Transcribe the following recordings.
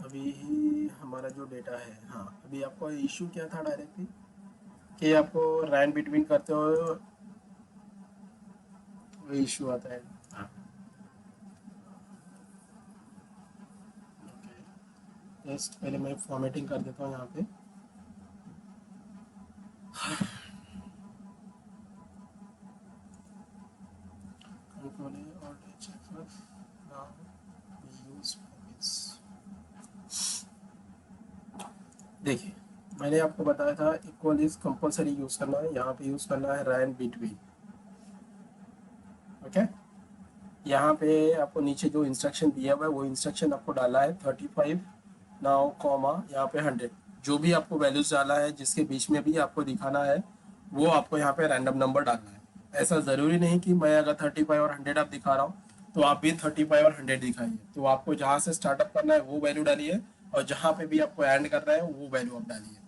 अभी हमारा जो डेटा है, हाँ अभी आपको इशू क्या था डायरेक्टली कि आपको रैन बिटवीन करते हो वो इशू आता है। हाँ ओके, जस्ट पहले मैं फॉर्मेटिंग कर देता हूँ यहाँ पे। कंट्रोल ए और चेक नाउ यूज फॉर्मेट्स। देखिए, मैंने आपको बताया था इक्वल इज कंपलसरी यूज़ करना है, यहाँ पे यूज़ करना है रैन बिटवीन। ओके, यहाँ पे आपको नीचे जो इंस्ट्रक्शन दिया हुआ है वो इंस्ट्रक्शन आपको डाला है 35 नाउ कॉमा यहाँ पे 100। जो भी आपको वैल्यूज डाला है जिसके बीच में भी आपको दिखाना है वो आपको यहाँ पे रैंडम नंबर डालना है। ऐसा ज़रूरी नहीं कि मैं अगर 35 और 100 आप दिखा रहा हूँ तो आप भी 35 और 100 दिखाइए। तो आपको जहाँ से स्टार्टअप करना है वो वैल्यू डालिए और जहाँ पे भी आपको एंड करना है वो वैल्यू आप डालिए।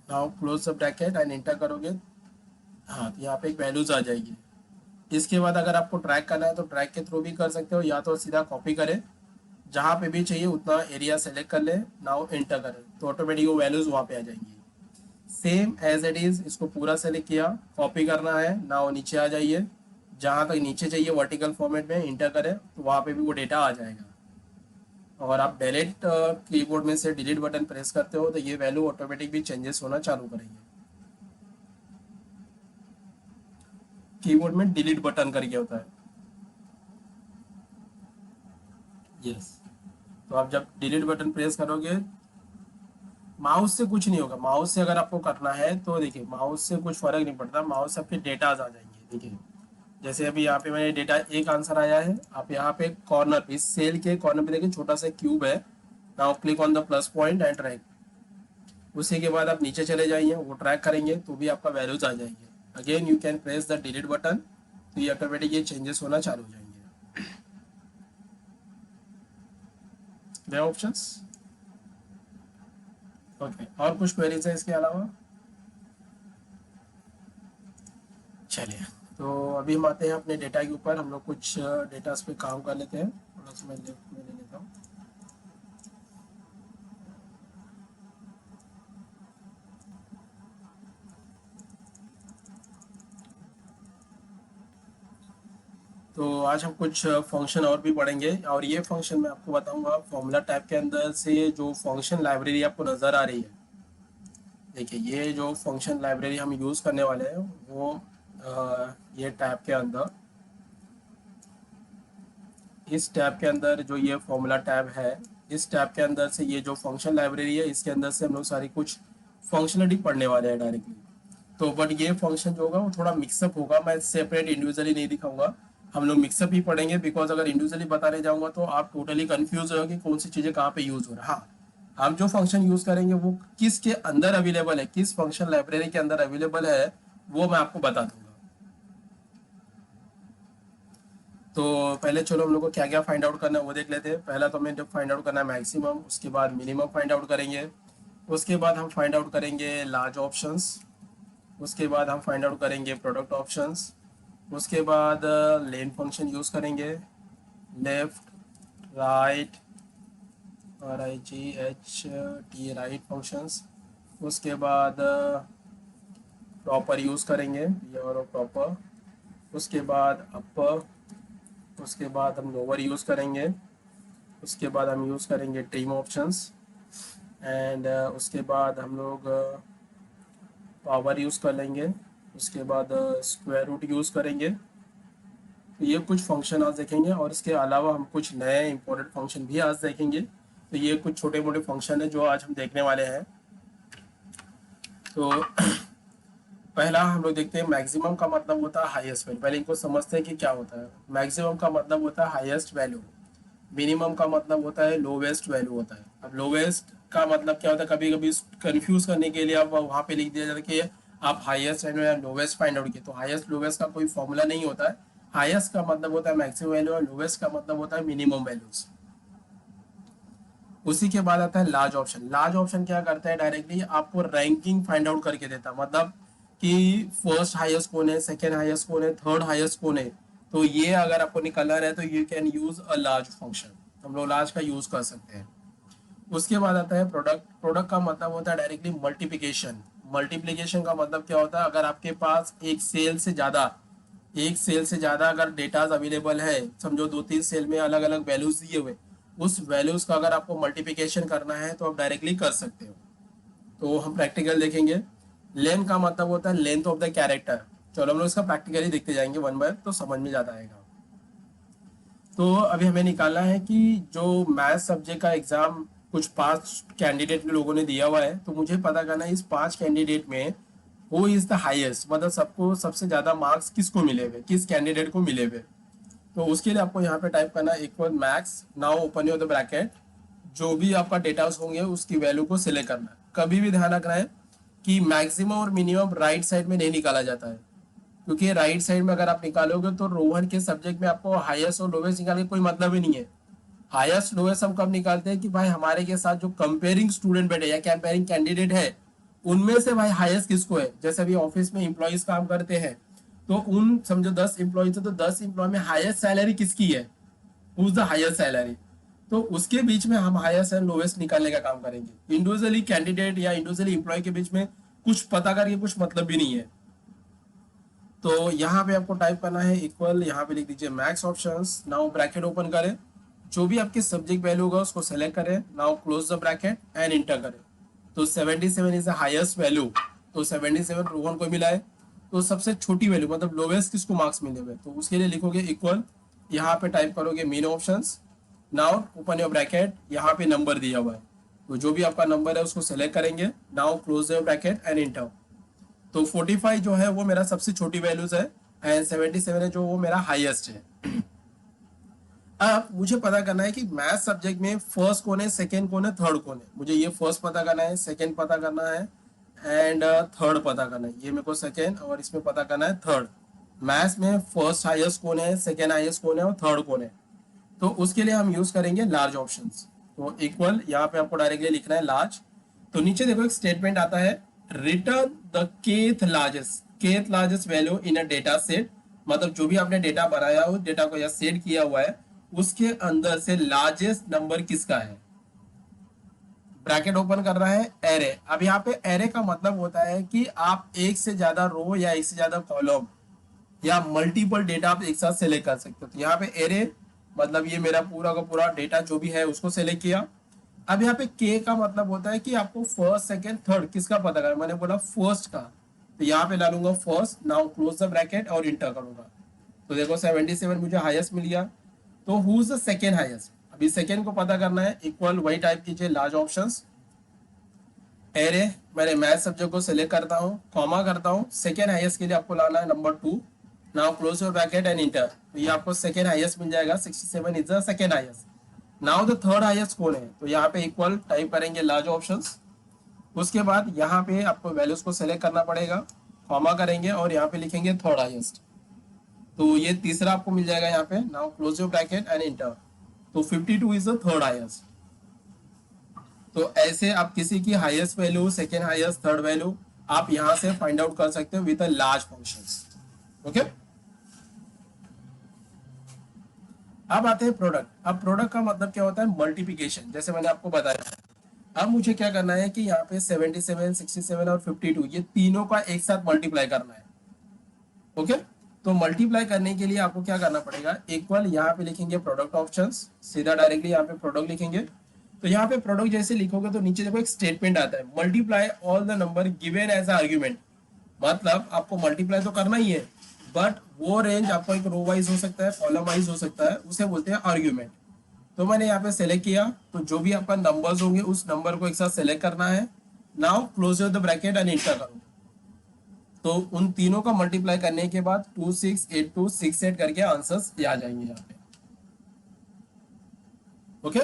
Now close the bracket and inter करोगे, हाँ तो यहाँ पे एक वैल्यूज आ जाएगी। इसके बाद अगर आपको ट्रैक करना है तो ट्रैक के थ्रू भी कर सकते हो, या तो सीधा कॉपी करें, जहाँ पे भी चाहिए उतना एरिया सेलेक्ट कर ले, नाउ एंटर करें तो ऑटोमेटिक वो वैल्यूज वहाँ पे आ जाएंगी। सेम एज इट इज इसको पूरा सेलेक्ट किया, कॉपी करना है, नाउ नीचे आ जाइए, जहाँ तक नीचे चाहिए वर्टिकल फॉर्मेट में इंटर करें तो वहाँ पे भी वो डेटा आ जाएगा। और आप डायरेक्ट कीबोर्ड में से डिलीट बटन प्रेस करते हो तो ये वैल्यू ऑटोमेटिक भी चेंजेस होना चालू करेंगे। कीबोर्ड में डिलीट बटन करके होता है। यस, तो आप जब डिलीट बटन प्रेस करोगे, माउस से कुछ नहीं होगा। माउस से अगर आपको करना है तो देखिए माउस से कुछ फर्क नहीं पड़ता, माउस से आपके डेटाज आ जाएंगे। देखिए जैसे अभी यहाँ पे मैंने डेटा एक आंसर आया है, आप यहाँ पे कॉर्नर पे इस सेल के कॉर्नर पे देखिए छोटा सा क्यूब है, now click on the plus point and track. उसी के बाद आप नीचे चले जाइए, वो ट्रैक करेंगे तो भी आपका वैल्यूज आ जाएंगे। Again you can press the delete button, तो ये ऑटोमेटिक ये चेंजेस होना चालू हो जाएंगे। वे ऑप्शंस ओके, और कुछ क्वेरीज है इसके अलावा? चलिए, तो अभी हम आते हैं अपने डेटा के ऊपर। हम लोग कुछ डेटा पे काम कर लेते हैं। थोड़ा सा मैं लेफ्ट में ले लेता हूँ। तो आज हम कुछ फंक्शन और भी पढ़ेंगे, और ये फंक्शन मैं आपको बताऊंगा फॉर्मूला टाइप के अंदर से जो फंक्शन लाइब्रेरी आपको नज़र आ रही है। देखिए ये जो फंक्शन लाइब्रेरी हम यूज़ करने वाले हैं वो ये टैब के अंदर, इस टैब के अंदर जो ये फॉर्मूला टैब है, इस टैब के अंदर से ये जो फंक्शन लाइब्रेरी है इसके अंदर से हम लोग सारी कुछ फंक्शनलिटी पढ़ने वाले हैं डायरेक्टली। तो बट ये फंक्शन जो होगा वो थोड़ा मिक्सअप होगा, मैं सेपरेट इंडिविजुअली नहीं दिखाऊंगा, हम लोग मिक्सअप ही पढ़ेंगे। बिकॉज अगर इंडिविजुअली बताने जाऊंगा तो आप टोटली कंफ्यूज हो कि कौन सी चीज़ें कहाँ पे यूज़ हो रहा है। हाँ, हम जो फंक्शन यूज़ करेंगे वो किसके अंदर अवेलेबल है, किस फंक्शन लाइब्रेरी के अंदर अवेलेबल है, वो मैं आपको बता दूंगा। तो पहले चलो हम लोग को क्या क्या फाइंड आउट करना है वो देख लेते हैं। पहला तो हमें जब फाइंड आउट करना है मैक्सिमम, उसके बाद मिनिमम फाइंड आउट करेंगे, उसके बाद हम फाइंड आउट करेंगे लार्ज ऑप्शंस, उसके बाद हम फाइंड आउट करेंगे प्रोडक्ट ऑप्शंस, उसके बाद लेन फंक्शन यूज़ करेंगे, left right RIGHT right functions, उसके बाद प्रॉपर यूज़ करेंगे ये और प्रॉपर, उसके बाद अपर, उसके बाद हम लोअर यूज़ करेंगे, उसके बाद हम यूज़ करेंगे ट्रिम ऑप्शंस, एंड उसके बाद हम लोग पावर यूज़ कर लेंगे, उसके बाद स्क्वायर रूट यूज़ करेंगे। तो ये कुछ फंक्शन आज देखेंगे, और इसके अलावा हम कुछ नए इंपॉर्टेंट फंक्शन भी आज देखेंगे। तो ये कुछ छोटे मोटे फंक्शन है जो आज हम देखने वाले हैं। तो पहला हम लोग देखते हैं मैक्सिमम का मतलब होता है हाईएस्ट वैल्यू। पहले इनको समझते हैं कि क्या होता है। मैक्सिमम का मतलब होता है हाईएस्ट वैल्यू, मिनिमम का मतलब होता है लोवेस्ट वैल्यू होता है। अब लोवेस्ट का मतलब क्या होता है, कभी कभी कंफ्यूज करने के लिए आप वहाँ पे लिख दिया जाता है कि आप highest and lowest find out किए। तो हाईएस्ट लोवेस्ट का कोई फॉर्मूला नहीं होता है। हाईएस्ट का मतलब होता है मैक्सिमम वैल्यू और लोवेस्ट का मतलब होता है मिनिमम वैल्यूज। उसी के बाद आता है लार्ज ऑप्शन। लार्ज ऑप्शन क्या करता है, डायरेक्टली आपको रैंकिंग फाइंड आउट करके देता है, मतलब कि फर्स्ट हाईएस्ट कौन है, सेकेंड हाईएस्ट कौन है, थर्ड हाईएस्ट कौन है। तो ये अगर आपको निकालना है तो you can use a large function, हम लोग लार्ज का यूज कर सकते हैं। उसके बाद आता है प्रोडक्ट। प्रोडक्ट का मतलब होता है डायरेक्टली मल्टीप्लिकेशन। मल्टीप्लिकेशन का मतलब क्या होता है, अगर आपके पास एक सेल से ज़्यादा अगर डेटाज अवेलेबल है, समझो 2-3 सेल में अलग अलग वैल्यूज दिए हुए, उस वैल्यूज का अगर आपको मल्टीप्लिकेशन करना है तो आप डायरेक्टली कर सकते हो। तो हम प्रैक्टिकल देखेंगे। लेंथ का मतलब होता है लेंथ ऑफ द कैरेक्टर। चलो हम लोग इसका प्रैक्टिकली देखते जाएंगे वन बाय, तो समझ में ज़्यादा आएगा। तो अभी हमें निकालना है कि जो मैथ सब्जेक्ट का एग्जाम कुछ 5 कैंडिडेट लोगों ने दिया हुआ है, तो मुझे पता करना है इस 5 कैंडिडेट में हु इज द हाईएस्ट, मतलब सबको सबसे ज्यादा मार्क्स किसको मिले हुए, किस कैंडिडेट को मिले हुए। तो उसके लिए आपको यहाँ पे टाइप करना है equal max, now open your the bracket, जो भी आपका डेटा होंगे उसकी वैल्यू को सिलेक्ट करना है। कभी भी ध्यान रखना है कि मैक्सिमम और मिनिमम राइट साइड में नहीं निकाला जाता है, क्योंकि राइट साइड में अगर आप निकालोगे तो रोहन के सब्जेक्ट में आपको हाईएस्ट और लोवेस्ट निकालने कोई मतलब ही नहीं है। हाईएस्ट लोवेस्ट हम कब निकालते हैं कि भाई हमारे के साथ जो कंपेयरिंग स्टूडेंट बैठे या कंपेयरिंग कैंडिडेट है, उनमें से भाई हाईएस्ट किसको है। जैसे अभी ऑफिस में इंप्लॉइज काम करते हैं, तो उन समझो 10 इंप्लॉइज है, तो 10 इंप्लॉय में हाईएस्ट सैलरी किसकी है, who is the highest salary. तो उसके बीच में हम हाईएस्ट एंड लोवेस्ट निकालने का काम करेंगे। इंडिविजुअली कैंडिडेट या इंडिविजुअली इंप्लॉय के बीच में कुछ पता करके कुछ मतलब भी नहीं है। तो यहाँ पे आपको टाइप करना है इक्वल, यहाँ पे लिख दीजिए max options, now bracket open करें, जो भी आपके सब्जेक्ट वैल्यू होगा उसको सेलेक्ट करें, now close the bracket and inter करें। तो 77 इज द हाईएस्ट वैल्यू, तो 77 रोहन को मिला है। तो सबसे छोटी वैल्यू मतलब लोवेस्ट किसको मार्क्स मिले हुए, तो उसके लिए लिखोगे इक्वल, यहाँ पे टाइप करोगे mean options, now open your bracket, यहाँ पे नंबर दिया हुआ है, तो जो भी आपका नंबर है उसको सेलेक्ट करेंगे, now close your bracket and inter. तो 45 जो है वो मेरा सबसे छोटी वैल्यूज है, एंड 77 है जो वो मेरा हाईएस्ट है। अब मुझे पता करना है कि मैथ सब्जेक्ट में फर्स्ट कौन है, सेकंड कौन है, थर्ड कौन है। मुझे ये फर्स्ट पता करना है, सेकंड पता करना है, एंड थर्ड पता करना है। ये मेरे को सेकंड और इसमें पता करना है थर्ड। मैथ्स में फर्स्ट हाईएस्ट कौन है, सेकंड हाईएस्ट कौन है और थर्ड कौन है। तो उसके लिए हम यूज करेंगे लार्ज ऑप्शंस। तो इक्वल यहाँ पे आपको डायरेक्टली लिखना है लार्ज। तो नीचे देखो एक स्टेटमेंट आता है, return the kth largest value in a data set, मतलब जो भी आपने डेटा बनाया हो, डेटा को या सेट किया हुआ है, उसके अंदर से लार्जेस्ट नंबर किसका है। ब्रैकेट ओपन कर रहा है एरे। अब यहाँ पे एरे का मतलब होता है कि आप एक से ज्यादा रो या एक से ज्यादा कॉलम या मल्टीपल डेटा आप एक साथ सेलेक्ट कर सकते हो। तो यहाँ पे एरे मतलब ये मेरा पूरा का पूरा डेटा जो भी है उसको सेलेक्ट किया। अब यहाँ पे के का मतलब होता है कि आपको फर्स्ट सेकंड थर्ड किसका पता करना, मैंने बोला फर्स्ट का, तो यहाँ पे डालूंगा first, now close the bracket और इंटर करूंगा। तो देखो 77 मुझे हाईएस्ट मिल गया। तो who is the second highest, अभी सेकंड को पता करना है, इक्वल वही टाइप कीजिए लार्ज ऑप्शंस, एरे, मैंने मैथ सब्जेक्ट को सिलेक्ट करता हूँ, कॉमा करता हूँ, सेकेंड हाईएस्ट के लिए आपको लाना है number 2, now close your bracket and inter. तो ये आपको सेकेंड हाईएस्ट मिल जाएगा, 67 is the second highest. Now the third highest कौन है, तो यहाँ पे इक्वल टाइप करेंगे लार्ज ऑप्शंस। उसके बाद यहाँ पे आपको वैल्यूज को सेलेक्ट करना पड़ेगा, कॉमा करेंगे और यहाँ पे लिखेंगे थर्ड हाईएस्ट। तो ये तीसरा आपको मिल जाएगा यहाँ पे, now close your bracket and inter. तो 52 इज द थर्ड हाईएस्ट। तो ऐसे आप किसी की highest value, second highest, third value आप यहां से फाइंड आउट कर सकते हो with a large functions. Okay, अब आते हैं प्रोडक्ट। अब प्रोडक्ट का मतलब क्या होता है, मल्टीप्लिकेशन, जैसे मैंने आपको बताया। अब मुझे क्या करना है कि यहाँ पे 77, 67 और 52 ये तीनों का एक साथ मल्टीप्लाई करना है। ओके, तो मल्टीप्लाई करने के लिए आपको क्या करना पड़ेगा, इक्वल यहाँ पे लिखेंगे प्रोडक्ट ऑप्शंस, सीधा डायरेक्टली यहाँ पे प्रोडक्ट लिखेंगे। तो यहाँ पे प्रोडक्ट जैसे लिखोगे तो नीचे देखो एक स्टेटमेंट आता है, multiply all the number given as argument, मतलब आपको मल्टीप्लाई तो करना ही है, बट वो रेंज आपको एक रो वाइज हो सकता है, कॉलम वाइज हो सकता है, उसे बोलते हैं आर्ग्यूमेंट। तो मैंने यहाँ पे सेलेक्ट किया, तो जो भी आपका नंबर्स होंगे उस नंबर को एक साथ सेलेक्ट करना है, now close the bracket and inter करो। तो उन तीनों का मल्टीप्लाई करने के बाद 268268 करके आंसर्स आ जाएंगे यहाँ पे। ओके,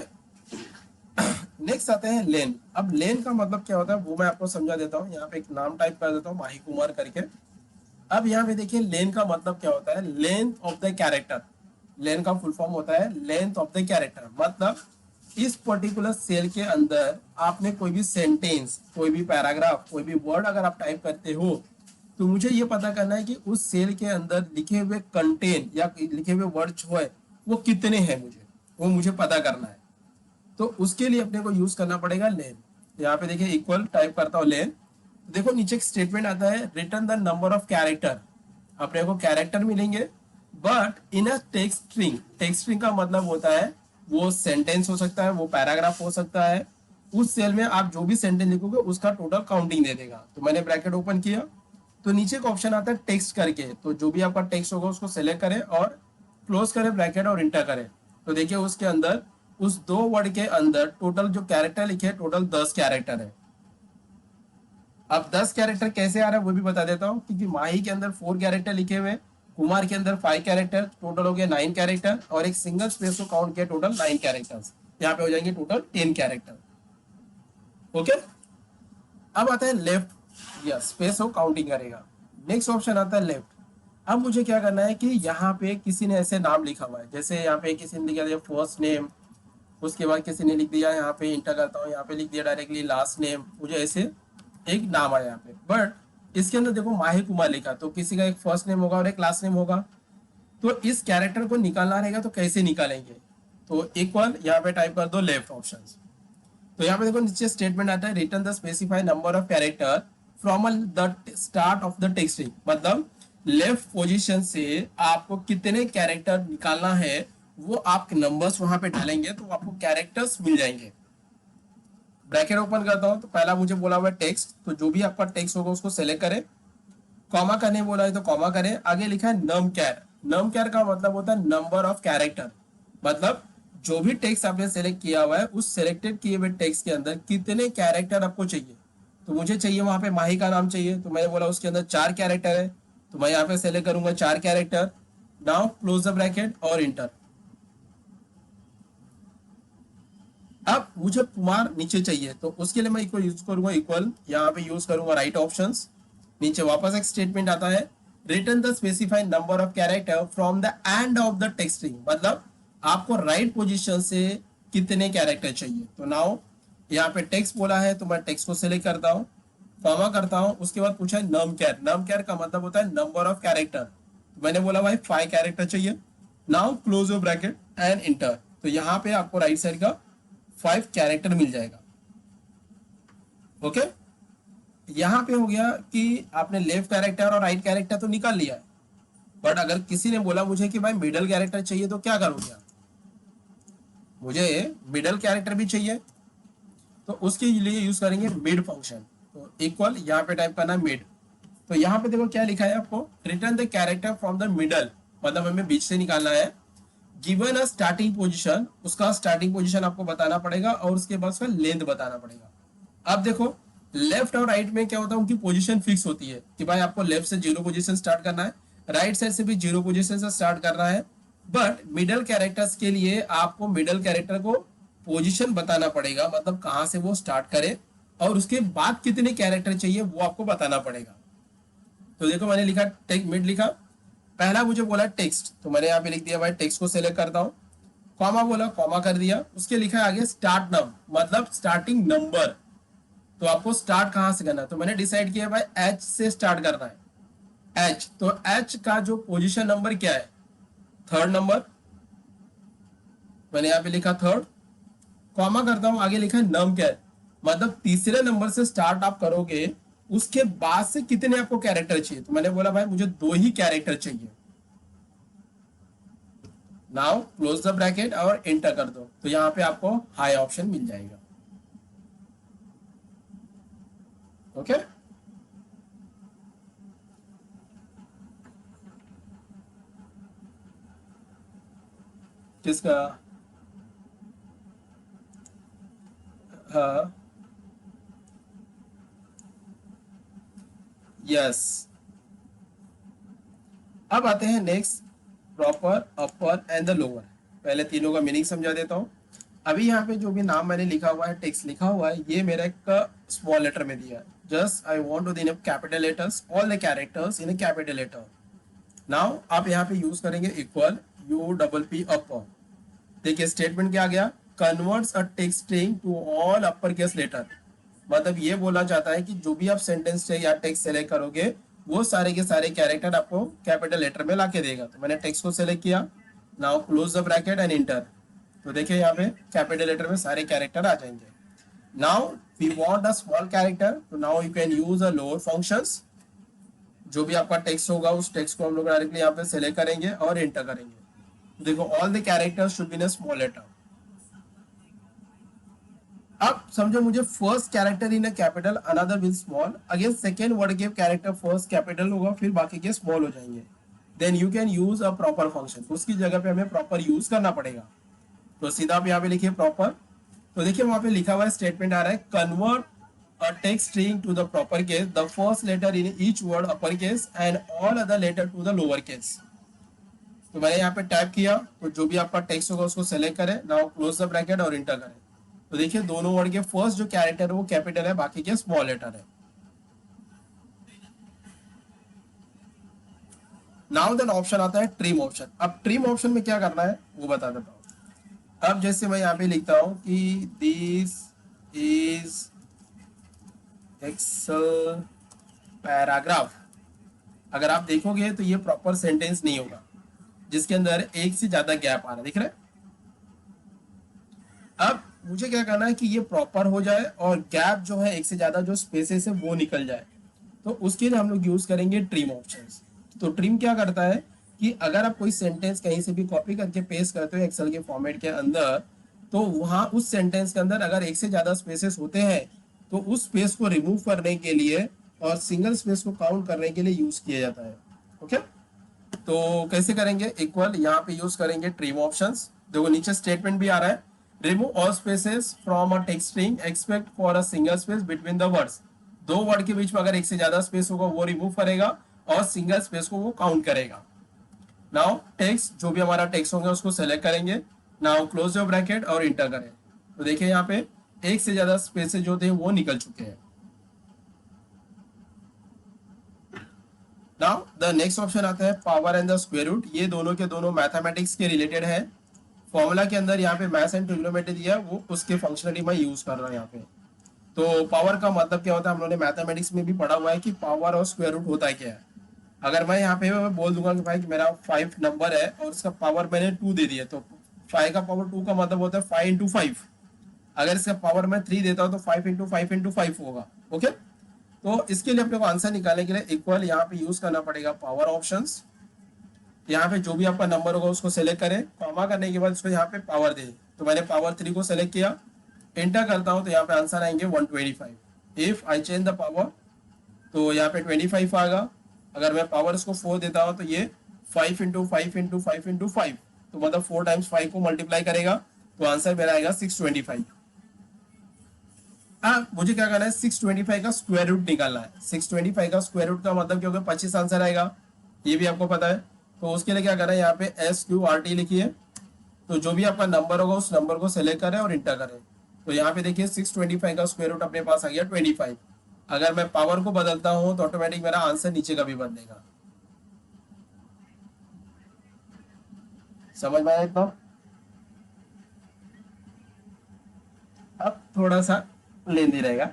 नेक्स्ट आते हैं लेन। अब लेन का मतलब क्या होता है वो मैं आपको समझा देता हूँ। यहाँ पे एक नाम टाइप कर देता हूँ, माही कुमार करके। अब यहाँ पे देखिए लेन का मतलब क्या होता है, लेंथ ऑफ द कैरेक्टर। लेन का फुल फॉर्म होता है लेंथ ऑफ द कैरेक्टर, मतलब इस पर्टिकुलर सेल के अंदर आपने कोई भी सेंटेंस, कोई भी पैराग्राफ, कोई भी वर्ड अगर आप टाइप करते हो, तो मुझे ये पता करना है कि उस सेल के अंदर लिखे हुए कंटेन या लिखे हुए वर्ड जो है वो कितने हैं, मुझे पता करना है। तो उसके लिए अपने को यूज करना पड़ेगा लेन। यहाँ पे देखिए इक्वल टाइप करता हूँ लेन, तो देखो नीचे एक स्टेटमेंट आता है return the number of character. अपने को कैरेक्टर मिलेंगे but in a text string. Text string का मतलब होता है वो सेंटेंस हो सकता है, वो पैराग्राफ हो सकता है। उस सेल में आप जो भी सेंटेंस लिखोगे उसका टोटल काउंटिंग दे देगा। तो मैंने ब्रैकेट ओपन किया, तो नीचे का ऑप्शन आता है टेक्स्ट करके, तो जो भी आपका टेक्स्ट होगा उसको सेलेक्ट करें और क्लोज करें ब्रैकेट और इंटर करें। तो देखिए उसके अंदर उस दो वर्ड के अंदर टोटल जो कैरेक्टर लिखे टोटल 10 कैरेक्टर है। अब 10 कैरेक्टर कैसे आ रहा है वो भी बता देता हूँ, क्योंकि माही के अंदर 4 कैरेक्टर लिखे हुए, कुमार के अंदर 5 कैरेक्टर, टोटल हो गया 9 कैरेक्टर, और एक सिंगल स्पेस को काउंट किया टोटल 9 कैरेक्टर्स। यहाँ पे हो जाएंगे टोटल 10 कैरेक्टर। ओके, अब आता है लेफ्ट, या स्पेस को काउंटिंग करेगा। नेक्स्ट ऑप्शन आता है लेफ्ट। अब मुझे क्या करना है कि यहाँ पे किसी ने ऐसे नाम लिखा हुआ है, जैसे यहाँ पे किसी ने लिखा दिया फर्स्ट नेम, उसके बाद किसी ने लिख दिया, यहाँ पे इंटर करता हूँ, यहाँ पे लिख दिया डायरेक्टली लास्ट नेम, मुझे ऐसे एक नाम आया यहाँ पे। बट इसके अंदर देखो माही कुमार लिखा, तो किसी का एक फर्स्ट नेम होगा और एक लास्ट नेम होगा। तो इस कैरेक्टर को निकालना रहेगा, तो कैसे निकालेंगे? तो इक्वल यहाँ पे टाइप कर दो लेफ्ट ऑप्शन। तो यहाँ पे देखो नीचे स्टेटमेंट आता है return the specify number of character from the start of the text string. मतलब लेफ्ट पोजीशन से आपको कितने कैरेक्टर निकालना है वो आप नंबर्स वहां पे डालेंगे तो आपको कैरेक्टर्स मिल जाएंगे। ब्रैकेट ओपन करता हूं, तो पहला मुझे बोला हुआ है टेक्स्ट, तो जो भी आपका टेक्स्ट होगा उसको सेलेक्ट करें। कॉमा करने बोला है तो कॉमा करें। आगे लिखा है नम कैर। नम कैर का मतलब होता है नंबर ऑफ कैरेक्टर। मतलब जो भी टेक्स्ट आपने सेलेक्ट किया हुआ है उस सेलेक्टेड किए हुए टेक्स्ट के अंदर कितने कैरेक्टर आपको चाहिए। तो मुझे चाहिए वहां पे माही का नाम चाहिए, तो मैंने बोला उसके अंदर 4 कैरेक्टर है, तो मैं यहाँ पे सेलेक्ट करूंगा 4 character. Now close the bracket और इंटर। अब मुझे कुमार नीचे चाहिए, तो उसके लिए मैं इक्वल यूज करूंगा, इक्वल यहाँ पे यूज करूंगा राइट ऑप्शंस। नीचे वापस एक स्टेटमेंट आता है return the specified number of character from the end of the text string. मतलब आपको राइट पोजीशन से कितने कैरेक्टर चाहिए। तो नाउ यहाँ पे टेक्स्ट बोला है तो मैं टेक्स्ट को सिलेक्ट करता हूँ, कॉमा करता हूँ, उसके बाद पूछा है नम कैर। नम कैर का मतलब होता है नंबर ऑफ कैरेक्टर, तो मैंने बोला भाई 5 कैरेक्टर चाहिए। Now close your bracket and inter. तो यहाँ पे आपको राइट साइड का 5 कैरेक्टर मिल जाएगा। ओके, यहां पे हो गया कि आपने लेफ्ट कैरेक्टर और राइट कैरेक्टर तो निकाल लिया है, बट अगर किसी ने बोला मुझे कि भाई मिडल कैरेक्टर चाहिए तो क्या करोगे आप? मुझे मिडल कैरेक्टर भी चाहिए, तो उसके लिए यूज करेंगे मिड फंक्शन। तो इक्वल यहाँ पे टाइप करना मिड। तो यहाँ पे देखो क्या लिखा है आपको, return the character from the middle, मतलब हमें बीच से निकालना है। गिवन अ स्टार्टिंग पोजीशन, उसका स्टार्टिंग पोजीशन आपको बताना पड़ेगा और उसके बाद उसका लेंथ बताना पड़ेगा। अब देखो लेफ्ट और राइट में क्या होता है, उनकी पोजीशन फिक्स होती है कि भाई आपको लेफ्ट से 0 पोजीशन स्टार्ट करना है, राइट साइड से भी 0 पोजीशन से स्टार्ट करना है। बट मिडल कैरेक्टर्स के लिए आपको मिडल कैरेक्टर को पोजीशन बताना पड़ेगा, मतलब कहां से वो स्टार्ट करे और उसके बाद कितने कैरेक्टर चाहिए वो आपको बताना पड़ेगा। तो देखो मैंने लिखा टेक मिड लिखा, पहला मुझे बोला टेक्स्ट, तो मैंने यहाँ पे लिख दिया भाई टेक्स्ट को सिलेक्ट करता हूँ। कॉमा बोला, कॉमा कर दिया, उसके लिखा आगे स्टार्ट नम, मतलब स्टार्टिंग नंबर। तो आपको स्टार्ट कहां से करना है, तो मैंने डिसाइड किया भाई एच से स्टार्ट करना है। एच, तो एच का जो पोजीशन नंबर क्या है, थर्ड नंबर, मैंने यहाँ पे लिखा थर्ड। कॉमा करता हूं, आगे लिखा है नम क्या है, मतलब तीसरे नंबर से स्टार्ट आप करोगे, उसके बाद से कितने आपको कैरेक्टर चाहिए। तो मैंने बोला भाई मुझे 2 ही कैरेक्टर चाहिए। नाउ क्लोज द ब्रैकेट और एंटर कर दो, तो यहाँ पे आपको हाई ऑप्शन मिल जाएगा। ओके, किसका? हाँ, यस। अब आते हैं next, proper, upper and the lower. पहले तीनों का मीनिंग समझा देता हूँ। अभी यहाँ पे जो भी नाम मैंने लिखा हुआ है, टेक्स्ट लिखा हुआ है, ये मेरा एक स्मॉल लेटर में दिया है। Just I want to in capital letters all the characters in capital letter. Now आप यहाँ पे यूज करेंगे equal U double P upper. देखिए स्टेटमेंट क्या आ गया, converts a text string to all upper case letter. मतलब ये बोला जाता है कि जो भी आप सेंटेंस या टेक्स्ट सेलेक्ट करोगे वो सारे के सारे कैरेक्टर आपको कैपिटल लेटर में लाके देगा। तो मैंने टेक्स्ट को सेलेक्ट किया, now close the bracket and inter. तो देखिए यहाँ पे कैपिटल लेटर में सारे कैरेक्टर आ जाएंगे। Now we want a small character, तो now you can use a lower functions. जो भी आपका टेक्स्ट होगा उस टेक्स्ट को हम लोग डायरेक्टली यहाँ पे सेलेक्ट करेंगे और एंटर करेंगे। देखो all the characters should be in a small letter. अब समझो मुझे first character in a capital, another will small, again second word के कैरेक्टर फर्स्ट कैपिटल होगा, फिर बाकी के स्मॉल हो जाएंगे। Then you can use a proper function, उसकी जगह पे हमें प्रॉपर यूज करना पड़ेगा। तो सीधा आप यहाँ पे लिखिए प्रॉपर। तो देखिए वहां पे लिखा हुआ है, स्टेटमेंट आ रहा है, convert a text string to the proper case, the first letter in each word upper case and all other letter to the lower case. तो मैंने यहाँ पे टाइप किया, तो जो भी आपका टेक्स्ट होगा उसको सेलेक्ट करें, नाउ क्लोज द ब्रैकेट और इंटर करें। तो देखिए दोनों वर्ड के फर्स्ट जो कैरेक्टर है वो कैपिटल है, बाकी के स्मॉल लेटर है। नाउ देन ऑप्शन आता है ट्रिम ऑप्शन। अब ट्रिम ऑप्शन में क्या करना है वो बता देता हूँ। अब जैसे मैं यहाँ पे लिखता हूँ कि दिस इज एक्सेल पैराग्राफ, अगर आप देखोगे तो ये प्रॉपर सेंटेंस नहीं होगा, जिसके अंदर एक से ज्यादा गैप आ रहा है, दिख रहा है। अब मुझे क्या करना है कि ये प्रॉपर हो जाए और गैप जो है एक से ज्यादा जो स्पेसेस है वो निकल जाए। तो उसके लिए हम लोग यूज करेंगे ट्रिम ऑप्शंस। तो ट्रिम क्या करता है कि अगर आप कोई सेंटेंस कहीं से भी कॉपी करके पेस्ट करते हो एक्सेल के फॉर्मेट के अंदर, तो वहां उस सेंटेंस के अंदर अगर एक से ज्यादा स्पेसेस होते हैं तो उस स्पेस को रिमूव करने के लिए और सिंगल स्पेस को काउंट करने के लिए यूज किया जाता है। ओके, तो कैसे करेंगे, इक्वल यहाँ पे यूज करेंगे ट्रिम ऑप्शंस। देखो नीचे स्टेटमेंट भी आ रहा है, remove all spaces from a text string expect for a single space between the words. दो वर्ड के बीच में अगर एक से ज्यादा स्पेस होगा वो रिमूव करेगा और सिंगल स्पेस को वो काउंट करेगा। नाउ टेक्स्ट, जो भी हमारा टेक्स्ट होगा उसको सेलेक्ट करेंगे, नाउ क्लोज योर ब्रैकेट और इंटर करें। तो देखिए यहाँ पे एक से ज्यादा स्पेसेस जो थे वो निकल चुके हैं। नाउ द नेक्स्ट ऑप्शन आता है power and the square root. ये दोनों के दोनों मैथमेटिक्स के रिलेटेड है। फॉर्मूला के अंदर यहाँ पे मैथ्स एंड ट्रिग्नोमेट्री दिया है, वो उसके फंक्शनलिटी मैं यूज कर रहा हूँ यहाँ पे। तो पावर का मतलब क्या होता है, हम लोगों ने मैथमेटिक्स में भी पढ़ा हुआ है कि पावर और स्क्वायर रूट होता है क्या है। अगर मैं यहाँ पे मैं बोल दूंगा कि भाई कि मेरा 5 नंबर है और उसका पावर मैंने 2 दे दिया, तो 5 का पावर 2 का मतलब होता है 5 इंटू 5। अगर इसका पावर मैं 3 देता हूँ तो 5 इंटू 5 इंटू 5 होगा। ओके, तो इसके लिए अपने को आंसर निकालने के लिए इक्वल यहाँ पे यूज करना पड़ेगा पावर ऑप्शंस। यहाँ पे जो भी आपका नंबर होगा उसको सेलेक्ट करें, कॉमा करने के बाद उसको यहाँ पे पावर दें। तो मैंने पावर 3 को सेलेक्ट किया, एंटर करता हूँ तो यहाँ पे आंसर आएंगे 125। If I change the power तो यहाँ पे 25 आएगा। अगर मैं पावर इसको 4 देता हूँ तो ये 5 इंटू 5 इंटू 5 इंटू 5, तो मतलब 4 टाइम्स 5 को मल्टीप्लाई करेगा, तो आंसर मेरा आएगा 625। मुझे क्या करना है, 625 का स्क्वायर रूट निकालना है। 625 का स्क्वायर रूट का मतलब क्या होगा, 25 आंसर आएगा, ये भी आपको पता है। तो उसके लिए क्या करना है, यहाँ पे SQRT लिखिए। तो जो भी आपका नंबर होगा उस नंबर को सेलेक्ट करें और इंटर करें। तो यहाँ पे देखिए 625 का स्क्वायर रूट अपने पास आ गया 25। अगर मैं पावर को बदलता हूँ तो ऑटोमेटिक मेरा आंसर नीचे का भी बदलेगा। समझ में आया इतना। अब थोड़ा सा लेंदी रहेगा,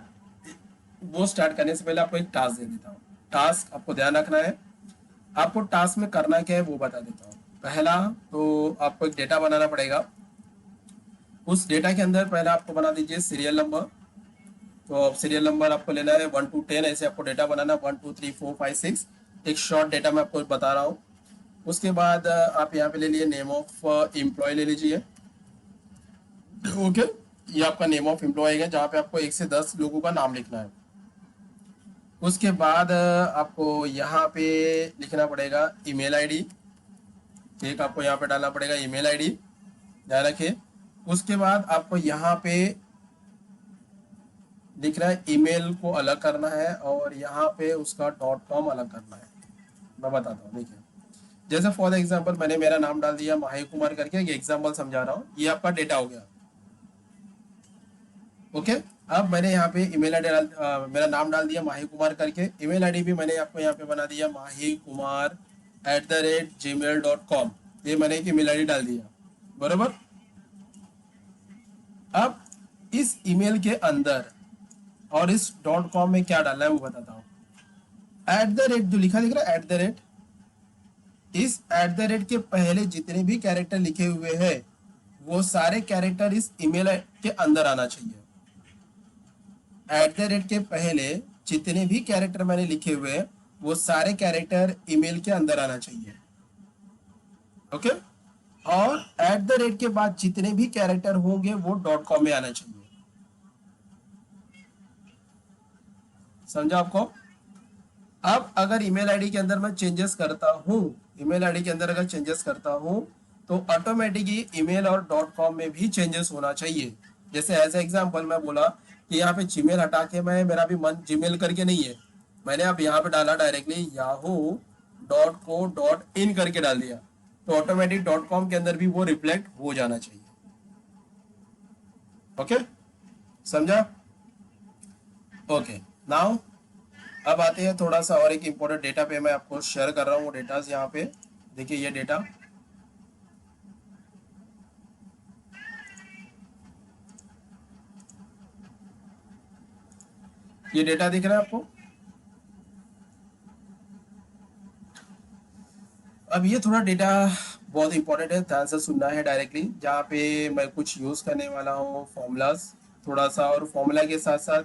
वो स्टार्ट करने से पहले आपको एक टास्क दे देता हूँ। टास्क आपको ध्यान रखना है, आपको टास्क में करना क्या है वो बता देता हूँ। पहला तो आपको एक डेटा बनाना पड़ेगा। उस डेटा के अंदर पहला आपको बना दीजिए सीरियल नंबर। तो सीरियल नंबर आपको लेना है 1 to 10, ऐसे आपको डेटा बनाना 1 2 3 4 5 6। एक शॉर्ट डेटा मैं आपको बता रहा हूँ। उसके बाद आप यहाँ पे ले लिए नेम ऑफ एम्प्लॉय ले लीजिए। ओके, ये आपका नेम ऑफ एम्प्लॉय है जहाँ पे आपको 1 से 10 लोगों का नाम लिखना है। उसके बाद आपको यहाँ पे लिखना पड़ेगा ईमेल आईडी। एक आपको यहाँ पे डालना पड़ेगा ईमेल आईडी, ध्यान रखिए। उसके बाद आपको यहाँ पे दिख रहा है ईमेल को अलग करना है और यहाँ पे उसका .com अलग करना है। मैं बताता हूँ, देखिए जैसे फॉर एग्जांपल मैंने मेरा नाम डाल दिया माही कुमार करके, ये एग्जांपल समझा रहा हूँ, ये आपका डेटा हो गया। ओके, अब मैंने यहाँ पे ईमेल आईडी मेरा नाम डाल दिया माही कुमार करके। ईमेल आईडी भी मैंने आपको यहाँ पे बना दिया mahikumar@gmail.com। ये मैंने एक ईमेल आईडी डाल दिया, बरोबर। अब इस ईमेल के अंदर और इस .com में क्या डालना है वो बताता हूँ। एट द रेट जो लिखा दिख रहा है एट द रेट, इस एट द रेट के पहले जितने भी कैरेक्टर लिखे हुए हैं वो सारे कैरेक्टर इस ईमेल के अंदर आना चाहिए। एट द रेट के पहले जितने भी कैरेक्टर मैंने लिखे हुए हैं वो सारे कैरेक्टर ईमेल के अंदर आना चाहिए। ओके, और एट द रेट के बाद जितने भी कैरेक्टर होंगे वो डॉट कॉम में आना चाहिए। समझा आपको? अब अगर ईमेल आईडी के अंदर मैं चेंजेस करता हूं, ईमेल आईडी के अंदर अगर चेंजेस करता हूं तो ऑटोमेटिकली ईमेल और डॉट कॉम में भी चेंजेस होना चाहिए। जैसे एज एग्जांपल मैं बोला कि यहाँ पे जीमेल हटा के मैं, मेरा भी मन जीमेल करके नहीं है, मैंने अब यहाँ पे डाला डायरेक्टली yahoo.co.in करके डाल दिया, तो ऑटोमेटिक डॉट कॉम के अंदर भी वो रिफ्लेक्ट हो जाना चाहिए। ओके, समझा? ओके, नाउ अब आते हैं थोड़ा सा और एक इम्पोर्टेंट डेटा पे, मैं आपको शेयर कर रहा हूँ वो डेटा यहाँ पे। देखिए ये डेटा, ये डेटा दिख रहा है आपको? अब ये थोड़ा डेटा बहुत इंपॉर्टेंट है, ध्यान से सुनना है डायरेक्टली। जहाँ पे मैं कुछ यूज करने वाला हूँ फॉर्मूलाज थोड़ा सा, और फॉर्मूला के साथ साथ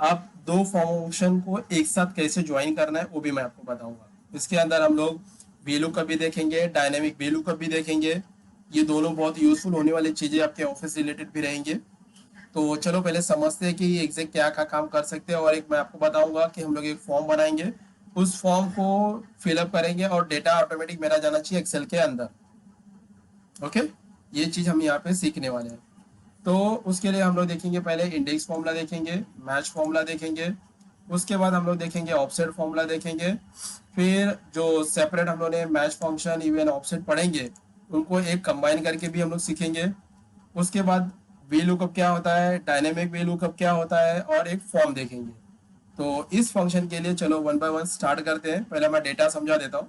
आप दो फंक्शन को एक साथ कैसे ज्वाइन करना है वो भी मैं आपको बताऊंगा। इसके अंदर हम लोग VLOOKUP भी देखेंगे, डायनेमिक VLOOKUP भी देखेंगे। ये दोनों बहुत यूजफुल होने वाली चीजें आपके ऑफिस रिलेटेड भी रहेंगे। तो चलो पहले समझते हैं कि एग्जैक्ट क्या क्या काम कर सकते हैं, और एक मैं आपको बताऊंगा कि हम लोग एक फॉर्म बनाएंगे, उस फॉर्म को फिलअप करेंगे और डेटा ऑटोमेटिक मेरा जाना चाहिए एक्सेल के अंदर। ओके, ये चीज हम यहाँ पे सीखने वाले हैं। तो उसके लिए हम लोग देखेंगे पहले इंडेक्स फॉर्मूला देखेंगे, मैच फॉर्मूला देखेंगे, उसके बाद हम लोग देखेंगे ऑफसेट फॉर्मूला देखेंगे। फिर जो सेपरेट हम लोग ने मैच फंक्शन इवन ऑफसेट पढ़ेंगे उनको एक कंबाइन करके भी हम लोग सीखेंगे। उसके बाद VLOOKUP क्या होता है, डायनेमिक VLOOKUP क्या होता है, और एक फॉर्म देखेंगे। तो इस फंक्शन के लिए चलो वन बाय वन स्टार्ट करते हैं। पहले मैं डेटा समझा देता हूँ।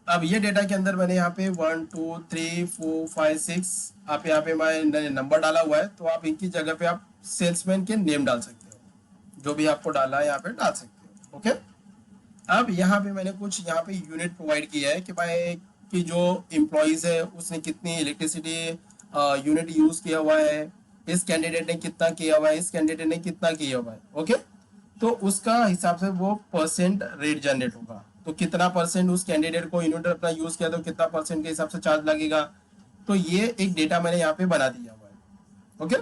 अब ये डेटा के अंदर मैंने यहाँ पे 1 2 3 4 5 6 आप यहाँ पे मैं नंबर डाला हुआ है, तो आप इनकी जगह पे आप सेल्समैन के नेम डाल सकते हो, जो भी आपको डालना है यहाँ पे डाल सकते हो। ओके, अब यहाँ पे मैंने कुछ यहाँ पे यूनिट प्रोवाइड किया है कि भाई कि जो एम्प्लॉइज है उसने कितनी इलेक्ट्रिसिटी यूनिट यूज किया हुआ है, इस कैंडिडेट ने कितना किया हुआ है, इस कैंडिडेट ने कितना किया हुआ है। ओके, तो उसका हिसाब से वो परसेंट रेट जनरेट होगा, तो कितना परसेंट उस कैंडिडेट को यूनिट अपना यूज किया तो कितना परसेंट के हिसाब से चार्ज लगेगा। तो ये एक डेटा मैंने यहाँ पे बना दिया हुआ है। ओके,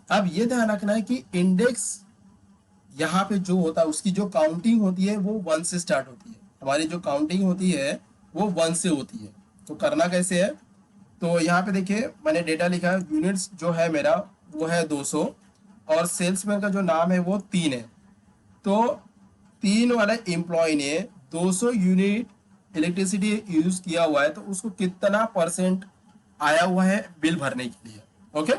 अब ये ध्यान रखना है कि इंडेक्स यहाँ पे जो होता है उसकी जो काउंटिंग होती है वो 1 से स्टार्ट होती है। हमारी जो काउंटिंग होती है वो 1 से होती है। तो करना कैसे है, तो यहाँ पे देखिए मैंने डेटा लिखा है, यूनिट्स जो है मेरा वो है 200, और सेल्समैन का जो नाम है वो 3 है। तो 3 वाला एम्प्लॉय ने 200 यूनिट इलेक्ट्रिसिटी यूज किया हुआ है, तो उसको कितना परसेंट आया हुआ है बिल भरने के लिए। ओके,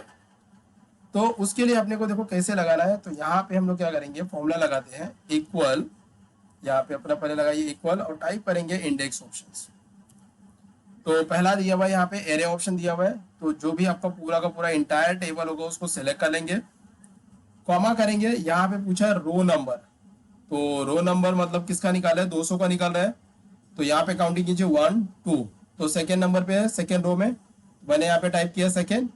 तो उसके लिए अपने को देखो कैसे लगाना है। तो यहाँ पे हम लोग क्या करेंगे, फॉर्मूला लगाते हैं इक्वल, यहाँ पे अपना पहले लगाइए इक्वल और टाइप करेंगे इंडेक्स ऑप्शंस। तो पहला दिया हुआ है यहाँ पे एरे ऑप्शन दिया हुआ है, तो जो भी आपका पूरा का पूरा इंटायर टेबल होगा उसको सेलेक्ट कर लेंगे, कॉमा करेंगे। यहाँ पे पूछा है रो नंबर, तो रो नंबर मतलब किसका निकाला है, 200 का निकाल रहा है। तो यहाँ पे काउंटिंग कीजिए 1 2, तो सेकेंड नंबर पे है, सेकेंड रो में मैंने यहाँ पे टाइप किया सेकेंड।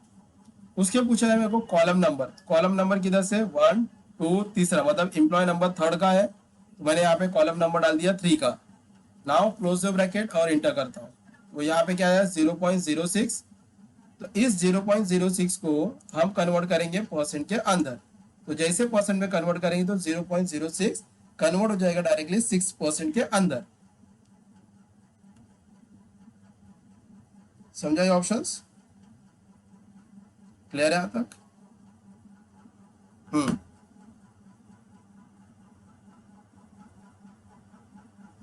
उसके पूछा है मेरे को कॉलम नंबर, कॉलम नंबर किधर से 1 2 तीसरा मतलब एम्प्लॉय नंबर थर्ड का है, तो मैंने यहाँ पे कॉलम नंबर डाल दिया 3 का। नाउ क्लोज द ब्रैकेट और इंटर करता हूँ, तो यहाँ पे क्या है 0.06। तो इस 0.06 को हम कन्वर्ट करेंगे परसेंट के अंदर। तो जैसे परसेंट में कन्वर्ट करेंगे तो 0.06 कन्वर्ट हो जाएगा डायरेक्टली 6% के अंदर। समझा ये ऑप्शंस? क्लियर है यहाँ तक?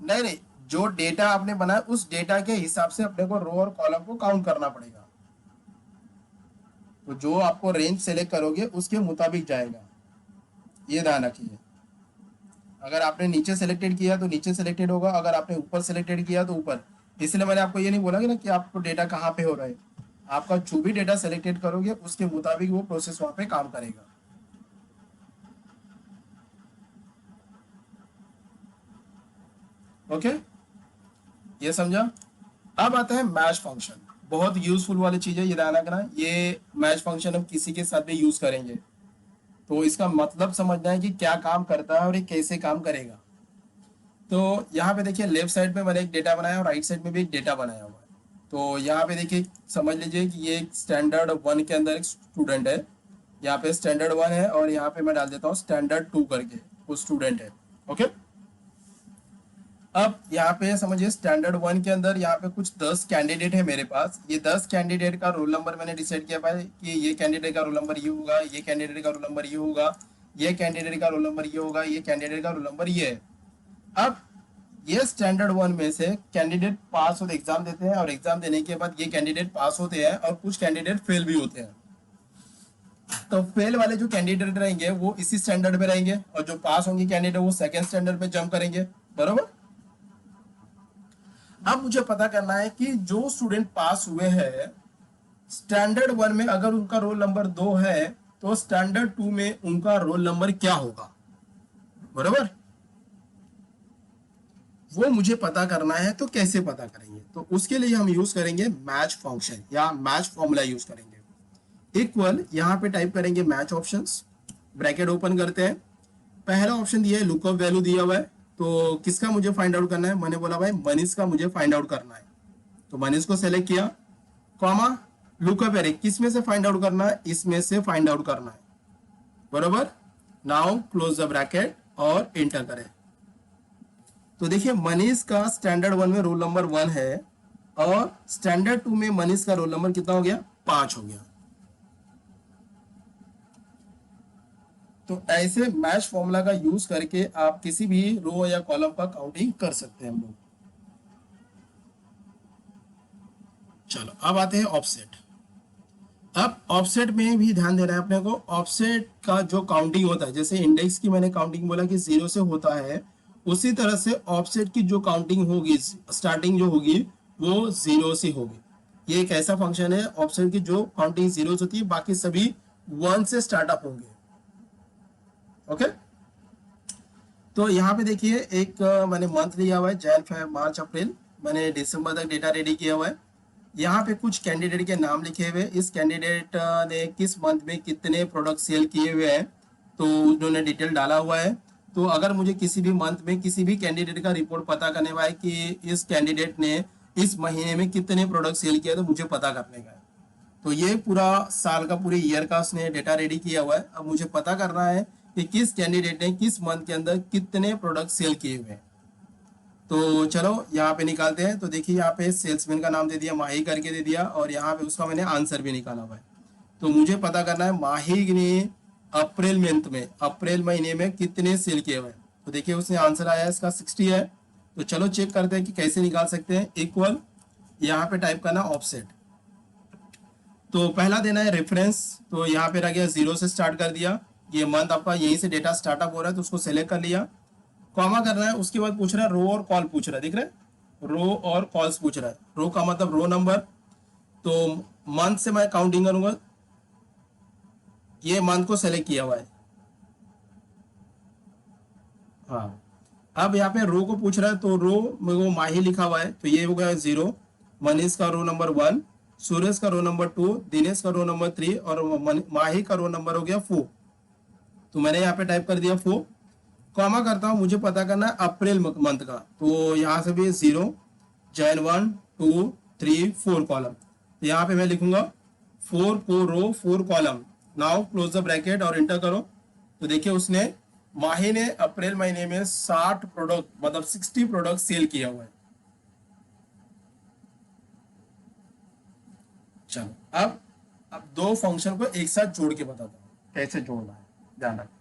नहीं नहीं, जो डेटा आपने बनाया उस डेटा के हिसाब से अपने को रो और कॉलम को काउंट करना पड़ेगा। तो जो आपको रेंज सेलेक्ट करोगे उसके मुताबिक जाएगा, ये ध्यान रखिए। अगर आपने नीचे सेलेक्टेड किया तो नीचे सेलेक्टेड होगा, अगर आपने ऊपर सेलेक्टेड किया तो ऊपर। इसलिए मैंने आपको ये नहीं बोला कि ना कि आपको डेटा कहाँ पे हो रहा है, आपका जो भी डेटा सेलेक्टेड करोगे उसके मुताबिक वो प्रोसेस वहाँ पे काम करेगा। ओके, ये समझा। अब आता है मैच फंक्शन, बहुत यूजफुल वाली चीज है, ये ध्यान रखना। ये मैच फंक्शन हम किसी के साथ भी यूज करेंगे, तो इसका मतलब समझना है कि क्या काम करता है और ये कैसे काम करेगा। तो यहाँ पे देखिए लेफ्ट साइड में मैंने एक डेटा बनाया और राइट साइड में भी एक डेटा बनाया हुआ है। तो यहाँ पे देखिए समझ लीजिए कि ये स्टैंडर्ड 1 के अंदर एक स्टूडेंट है, यहाँ पे स्टैंडर्ड 1 है और यहाँ पे मैं डाल देता हूँ स्टैंडर्ड 2 करके, वो स्टूडेंट है। ओके, अब यहाँ पे समझिए स्टैंडर्ड 1 के अंदर यहाँ पे कुछ 10 कैंडिडेट है मेरे पास। ये 10 कैंडिडेट का रोल नंबर मैंने डिसाइड किया भाई कि ये कैंडिडेट का रोल नंबर ये होगा, ये कैंडिडेट का रोल नंबर ये होगा, ये कैंडिडेट का रोल नंबर ये होगा, ये कैंडिडेट का रोल नंबर ये है। अब ये स्टैंडर्ड 1 में से कैंडिडेट पास होते एग्जाम देते हैं और एग्जाम देने के बाद ये कैंडिडेट पास होते हैं और कुछ कैंडिडेट फेल भी होते हैं। तो फेल वाले जो कैंडिडेट रहेंगे वो इसी स्टैंडर्ड में रहेंगे और जो पास होंगे कैंडिडेट वो सेकंड स्टैंडर्ड पे जंप करेंगे, बरोबर। अब मुझे पता करना है कि जो स्टूडेंट पास हुए हैं स्टैंडर्ड 1 में, अगर उनका रोल नंबर 2 है तो स्टैंडर्ड 2 में उनका रोल नंबर क्या होगा, बरोबर। वो मुझे पता करना है, तो कैसे पता करेंगे? तो उसके लिए हम यूज करेंगे मैच फंक्शन या मैच फॉर्मूला यूज करेंगे। इक्वल यहाँ पे टाइप करेंगे मैच ऑप्शंस, ब्रैकेट ओपन करते हैं। पहला ऑप्शन दिया है लुकअप वैल्यू दिया हुआ है, तो किसका मुझे फाइंड आउट करना है? मैंने बोला भाई मनीष का मुझे फाइंड आउट करना है, तो मनीष को सेलेक्ट किया, कॉमा लुकअप एरे, किस में से फाइंड आउट करना है? इसमें से फाइंड आउट करना है, बरोबर। नाउ क्लोज द ब्रैकेट और एंटर करें। तो देखिए मनीष का स्टैंडर्ड 1 में रोल नंबर 1 है और स्टैंडर्ड 2 में मनीष का रोल नंबर कितना हो गया? 5 हो गया। तो ऐसे मैच फॉर्मूला का यूज करके आप किसी भी रो या कॉलम का काउंटिंग कर सकते हैं हम लोग। चलो अब आते हैं ऑफसेट। अब ऑफसेट में भी ध्यान देना है अपने को। ऑफसेट का जो काउंटिंग होता है, जैसे इंडेक्स की मैंने काउंटिंग बोला कि 0 से होता है, उसी तरह से ऑफसेट की जो काउंटिंग होगी, स्टार्टिंग जो होगी वो 0 से होगी। ये एक ऐसा फंक्शन है ऑफसेट की जो काउंटिंग 0 से होती है, बाकी सभी 1 से स्टार्टअप होंगे। ओके, तो यहाँ पे देखिए एक मैंने मंथ लिया हुआ है, जैन फेब मार्च अप्रैल, मैंने दिसंबर तक डेटा रेडी किया हुआ है। यहाँ पे कुछ कैंडिडेट के नाम लिखे हुए, इस कैंडिडेट ने किस मंथ में कितने प्रोडक्ट सेल किए हुए हैं, तो उन्होंने डिटेल डाला हुआ है। तो अगर मुझे किसी भी मंथ में किसी भी कैंडिडेट का रिपोर्ट पता करने हुआ है कि इस कैंडिडेट ने इस महीने में कितने प्रोडक्ट सेल किए, तो मुझे पता करने का है। तो ये पूरा साल का, पूरे ईयर का उसने डेटा रेडी किया हुआ है। अब मुझे पता करना है कि किस कैंडिडेट ने किस मंथ के अंदर कितने प्रोडक्ट सेल किए हुए हैं। तो चलो यहाँ पे निकालते हैं। तो देखिए यहाँ पे सेल्समैन का नाम दे दिया, माही करके दे दिया, और यहाँ पे उसका मैंने आंसर भी निकाला हुआ है। तो मुझे पता करना है माही ने अप्रैल मंथ में, अप्रैल महीने में कितने सेल किए हुए हैं। तो देखिए उसने आंसर आया इसका 60 है। तो चलो चेक करते हैं कि कैसे निकाल सकते हैं। इक्वल यहाँ पे टाइप करना ऑफसेट। तो पहला देना है रेफरेंस, तो यहाँ पे रह गया 0 से स्टार्ट कर दिया। ये मंथ आपका यहीं से डेटा स्टार्टअप हो रहा है, तो उसको सेलेक्ट कर लिया, कॉमा करना है। उसके बाद पूछ रहा है रो और कॉल पूछ रहा है, दिख रहा है, रो और कॉल्स पूछ रहा है। रो का मतलब रो नंबर, तो मंथ से मैं काउंटिंग करूंगा, ये मंथ को सेलेक्ट किया हुआ है। हाँ, अब यहाँ पे रो को पूछ रहा है, तो रो में वो माही लिखा हुआ है, तो ये हो गया 0। मनीष का रो नंबर 1, सुरेश का रो नंबर 2, दिनेश का रो नंबर 3 और माही का रो नंबर हो गया 4। तो मैंने यहाँ पे टाइप कर दिया 4, कॉमा करता हूँ। मुझे पता करना है अप्रैल मंथ का, तो यहाँ से भी 0, जैन 1 2 3 4 कॉलम। तो यहाँ पे मैं लिखूंगा 4 को रो 4 column. Now close the bracket और इंटर करो। तो देखिए उसने, माही ने अप्रैल महीने में 60 प्रोडक्ट, मतलब 60 प्रोडक्ट सेल किया हुआ है। चलो अब दो फंक्शन को एक साथ जोड़ के बताता हूँ कैसे जोड़ना है, ध्यान रखना।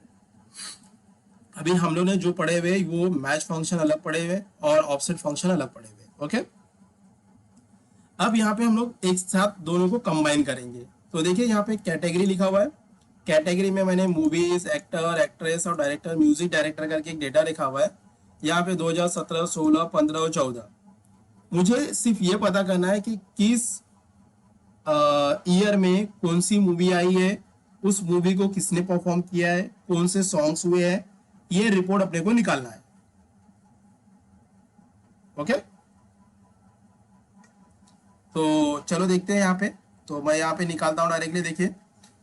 अभी हम लोग ने जो पढ़े हुए वो मैच फंक्शन अलग पढ़े हुए और ऑफसेट फंक्शन अलग पढ़े हुए। ओके, अब यहाँ पे हम लोग एक साथ दोनों को कंबाइन करेंगे। तो देखिए यहाँ पे कैटेगरी लिखा हुआ है, कैटेगरी में मैंने मूवीज, एक्टर, एक्ट्रेस और डायरेक्टर, म्यूजिक डायरेक्टर करके एक डेटा लिखा हुआ है। यहाँ पे 2017, 16, 15 और 14। मुझे सिर्फ ये पता करना है कि किस ईयर में कौन सी मूवी आई है, उस मूवी को किसने परफॉर्म किया है, कौन से सॉन्ग्स हुए हैं, ये रिपोर्ट अपने को निकालना है। ओके, तो चलो देखते हैं यहाँ पे। तो मैं यहाँ पे निकालता हूँ डायरेक्टली। देखिए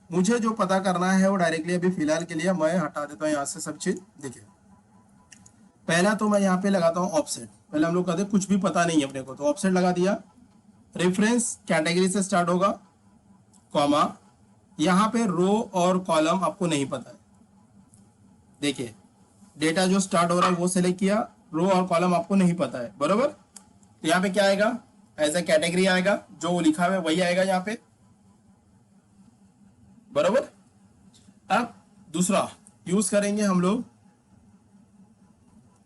मुझे जो पता करना है वो डायरेक्टली अभी फिलहाल के लिए मैं हटा देता हूँ यहाँ से सब चीज। देखिए पहला तो मैं यहाँ पे लगाता हूँ ऑफसेट। पहले हम लोग कहते हैं कुछ भी पता नहीं है अपने को, तो ऑफसेट लगा दिया। रेफरेंस कैटेगरी से स्टार्ट होगा, कॉमा, यहाँ पे रो और कॉलम आपको नहीं पता है। देखिए डेटा जो स्टार्ट हो रहा है वो सिलेक्ट किया, रो और कॉलम आपको नहीं पता है, बरोबर। तो यहाँ पे क्या आएगा, एज ए कैटेगरी आएगा, जो लिखा हुआ है वही आएगा यहाँ पे, बरोबर। अब दूसरा यूज करेंगे हम लोग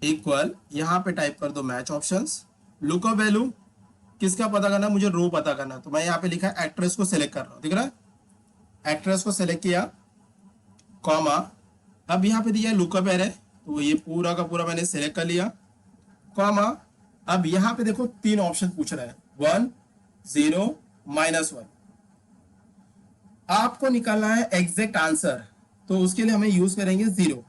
इक्वल, यहाँ पे टाइप कर दो मैच ऑप्शंस। लुकअप वैल्यू किसका पता करना है, मुझे रो पता करना है, तो मैं यहाँ पे लिखा है एक्ट्रेस को सिलेक्ट कर रहा हूँ, दिख रहा है, एक्ट्रेस को सिलेक्ट किया, कॉमा, अब यहाँ पे दिया लुकअप एरे, तो ये पूरा का पूरा मैंने सिलेक्ट कर लिया, कॉमा, अब यहाँ पे देखो तीन ऑप्शन पूछ रहा है, 1 0 -1। आपको निकालना है एग्जैक्ट आंसर, तो उसके लिए हमें यूज करेंगे 0।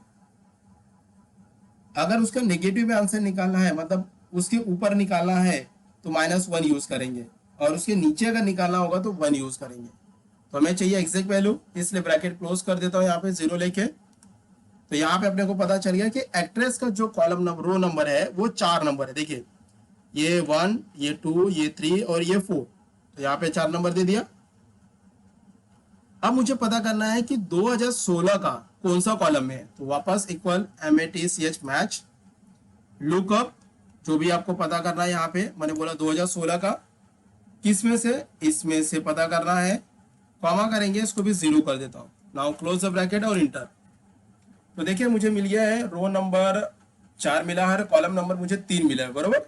अगर उसका नेगेटिव आंसर निकालना है, मतलब उसके ऊपर निकालना है, तो -1 यूज करेंगे, और उसके नीचे अगर निकालना होगा तो 1 यूज करेंगे। तो हमें चाहिए एग्जैक्ट वैल्यू, इसलिए ब्रैकेट क्लोज कर देता हूँ यहाँ पे 0 लेके। तो यहाँ पे अपने को पता चल गया कि एक्ट्रेस का जो कॉलम नंबर, रो नंबर है वो 4 नंबर है। देखिए ये 1, ये 2, ये 3 और ये 4, तो यहाँ पे 4 नंबर दे दिया। अब मुझे पता करना है कि 2016 का कौन सा कॉलम में है, तो वापस इक्वल MATCH मैच लुकअप, जो भी आपको पता करना है, यहाँ पे मैंने बोला 2016 का, किस में से, इसमें से पता करना है, कॉमा करेंगे, इसको भी 0 कर देता हूँ। नाउ क्लोज द ब्रैकेट और इंटर। तो देखिए मुझे मिल गया है रो नंबर 4 मिला है, कॉलम नंबर मुझे 3 मिला है, बरोबर।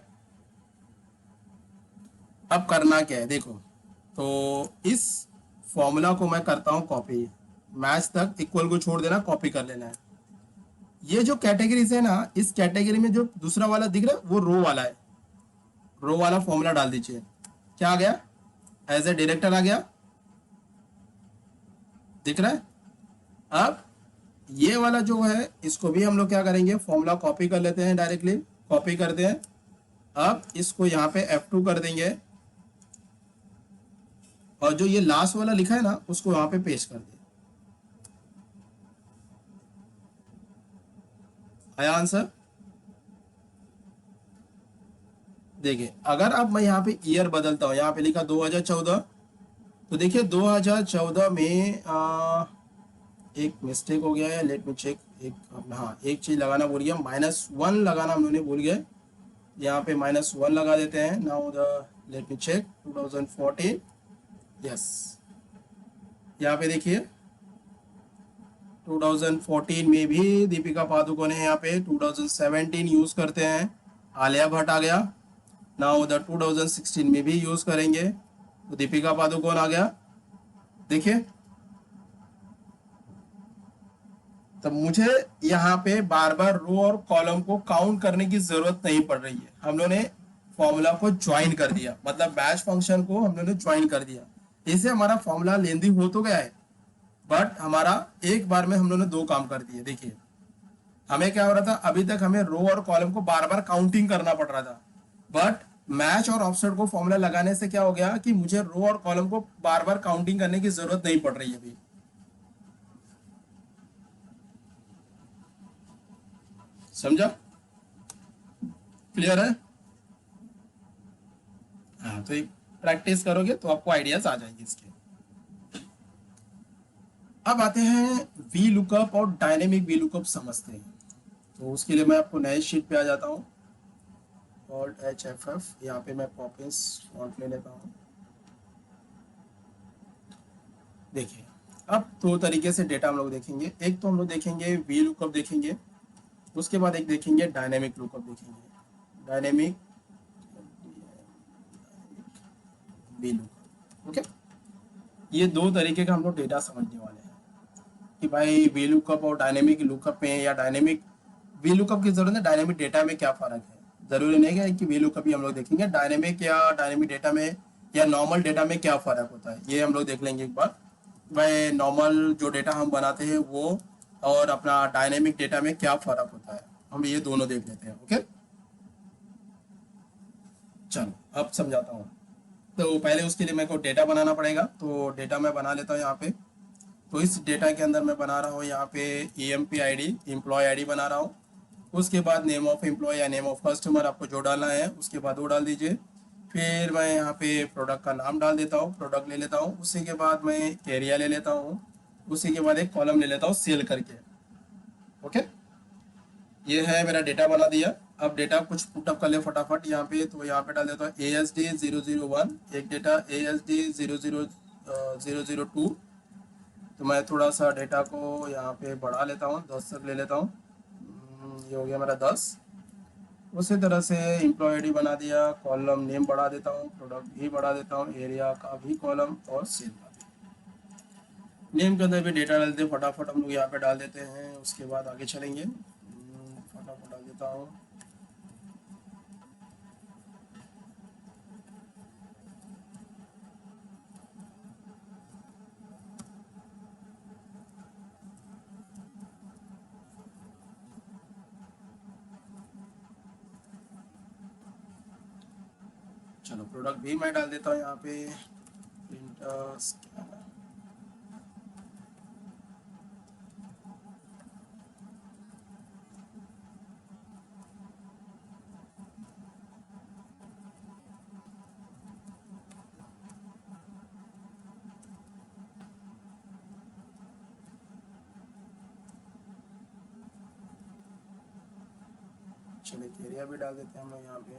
अब करना क्या है देखो, तो इस फॉर्मूला को मैं करता हूं कॉपी, मैच तक इक्वल को छोड़ देना, कॉपी कर लेना है। ये जो कैटेगरीज है ना, इस कैटेगरी में जो दूसरा वाला दिख रहा है वो रो वाला है, रो वाला फॉर्मूला डाल दीजिए। क्या आ गया, एज ए डायरेक्टर आ गया, दिख रहा है। अब ये वाला जो है इसको भी हम लोग क्या करेंगे, फॉर्मूला कॉपी कर लेते हैं, डायरेक्टली कॉपी करते हैं। अब इसको यहाँ पे F2 कर देंगे, और जो ये लास्ट वाला लिखा है ना उसको यहाँ पे पेस्ट कर दिया। आया आंसर। देखिए अगर अब मैं यहाँ पे ईयर बदलता हूँ, यहाँ पे लिखा 2014, तो देखिए 2014 में एक मिस्टेक हो गया है, लेट मी चेक। एक, हाँ एक चीज लगाना भूल गया, -1 लगाना हम लोगों ने भूल गए, यहाँ पे -1 लगा देते हैं। Now the let me check 2014, yes, यहाँ पे देखिए 2014 में भी दीपिका पादुकोण है, यहाँ पे 2017 यूज करते हैं, आलिया भट्ट आ गया। नाउ द 2016 में भी यूज करेंगे, तो दीपिका पादुकोण आ गया। देखिए तो मुझे यहाँ पे बार बार रो और कॉलम को काउंट करने की जरूरत नहीं पड़ रही है, हम लोगों ने फॉर्मूला को ज्वाइन कर दिया, मतलब बैच फंक्शन को हम लोगों ने ज्वाइन कर दिया। इससे हमारा फॉर्मूला लेंदी हो तो गया है, बट हमारा एक बार में हम लोगों ने 2 काम कर दिए। देखिए हमें क्या हो रहा था, अभी तक हमें रो और कॉलम को बार बार काउंटिंग करना पड़ रहा था, बट मैच और ऑफसेट को फॉर्मूला लगाने से क्या हो गया कि मुझे रो और कॉलम को बार बार काउंटिंग करने की जरूरत नहीं पड़ रही है अभी। समझा, क्लियर है। हाँ तो प्रैक्टिस करोगे तो आपको आइडियाज आ जाएंगे इसके। अब आते हैं वी लुकअप और डायनेमिक वी लुकअप समझते हैं। तो उसके लिए मैं आपको नए शीट पे आ जाता हूँ, और HFF, यहाँ पे मैं पॉपिंस फॉन्ट ले लेता हूँ। देखिए अब 2 तरीके से डेटा हम लोग देखेंगे, एक तो हम लोग देखेंगे वी लुकअप देखेंगे, उसके बाद एक देखेंगे डायनेमिक लुकअप देखेंगे, डायनेमिक वी लुकअप। ओके, ये 2 तरीके का हम लोग डेटा समझने वाले हैं कि भाई वी लुकअप और डायनेमिक लुकअप में, या डायनेमिक वी लुकअप की जरूरत है, डायनेमिक डेटा में क्या फर्क है। जरूरी नहीं है कि वी लुकअप ही हम लोग देखेंगे, डायनेमिक या डायनेमिक डेटा में या नॉर्मल डेटा में क्या फर्क होता है, ये हम लोग देख लेंगे एक बार। भाई नॉर्मल जो डेटा हम बनाते हैं वो और अपना डायनेमिक डेटा में क्या फर्क होता है, हम ये दोनों देख लेते हैं। ओके, चलो अब समझाता हूँ। तो पहले उसके लिए मेरे को डेटा बनाना पड़ेगा, तो डेटा मैं बना लेता हूँ यहाँ पे। तो इस डेटा के अंदर मैं बना रहा हूँ यहाँ पे EMP ID, एम्प्लॉय ID बना रहा हूँ। उसके बाद नेम ऑफ एम्प्लॉय या नेम ऑफ कस्टमर आपको जो डालना है उसके बाद वो डाल दीजिए। फिर मैं यहाँ पे प्रोडक्ट का नाम डाल देता हूँ, प्रोडक्ट ले लेता हूँ। उसी के बाद मैं एरिया ले लेता हूँ। उसी के बाद एक कॉलम ले लेता हूँ सेल करके। ओके, ये है मेरा डेटा बना दिया। अब डेटा कुछ पुटअप कर ले फटाफट यहाँ पे। तो यहाँ पे डाल देता हूँ ASD001, एक डेटा ASD00002। तो मैं थोड़ा सा डेटा को यहाँ पे बढ़ा लेता हूँ, 10 तक ले लेता हूँ। ये हो गया मेरा 10। उसी तरह से एम्प्लॉय ID बना दिया, कॉलम नेम बढ़ा देता हूँ, प्रोडक्ट भी बढ़ा देता हूँ, एरिया का भी कॉलम और सेल का भी। नेम के अंदर भी डेटा डालते हैं फटाफट हम लोग यहाँ पे डाल देते हैं। उसके बाद आगे चलेंगे। फटाफट डाल देता हूँ। चलो प्रोडक्ट भी मैं डाल देता हूँ यहाँ पे। Printer scanner. चलो एक एरिया भी डाल देते हैं हम लोग यहाँ पे।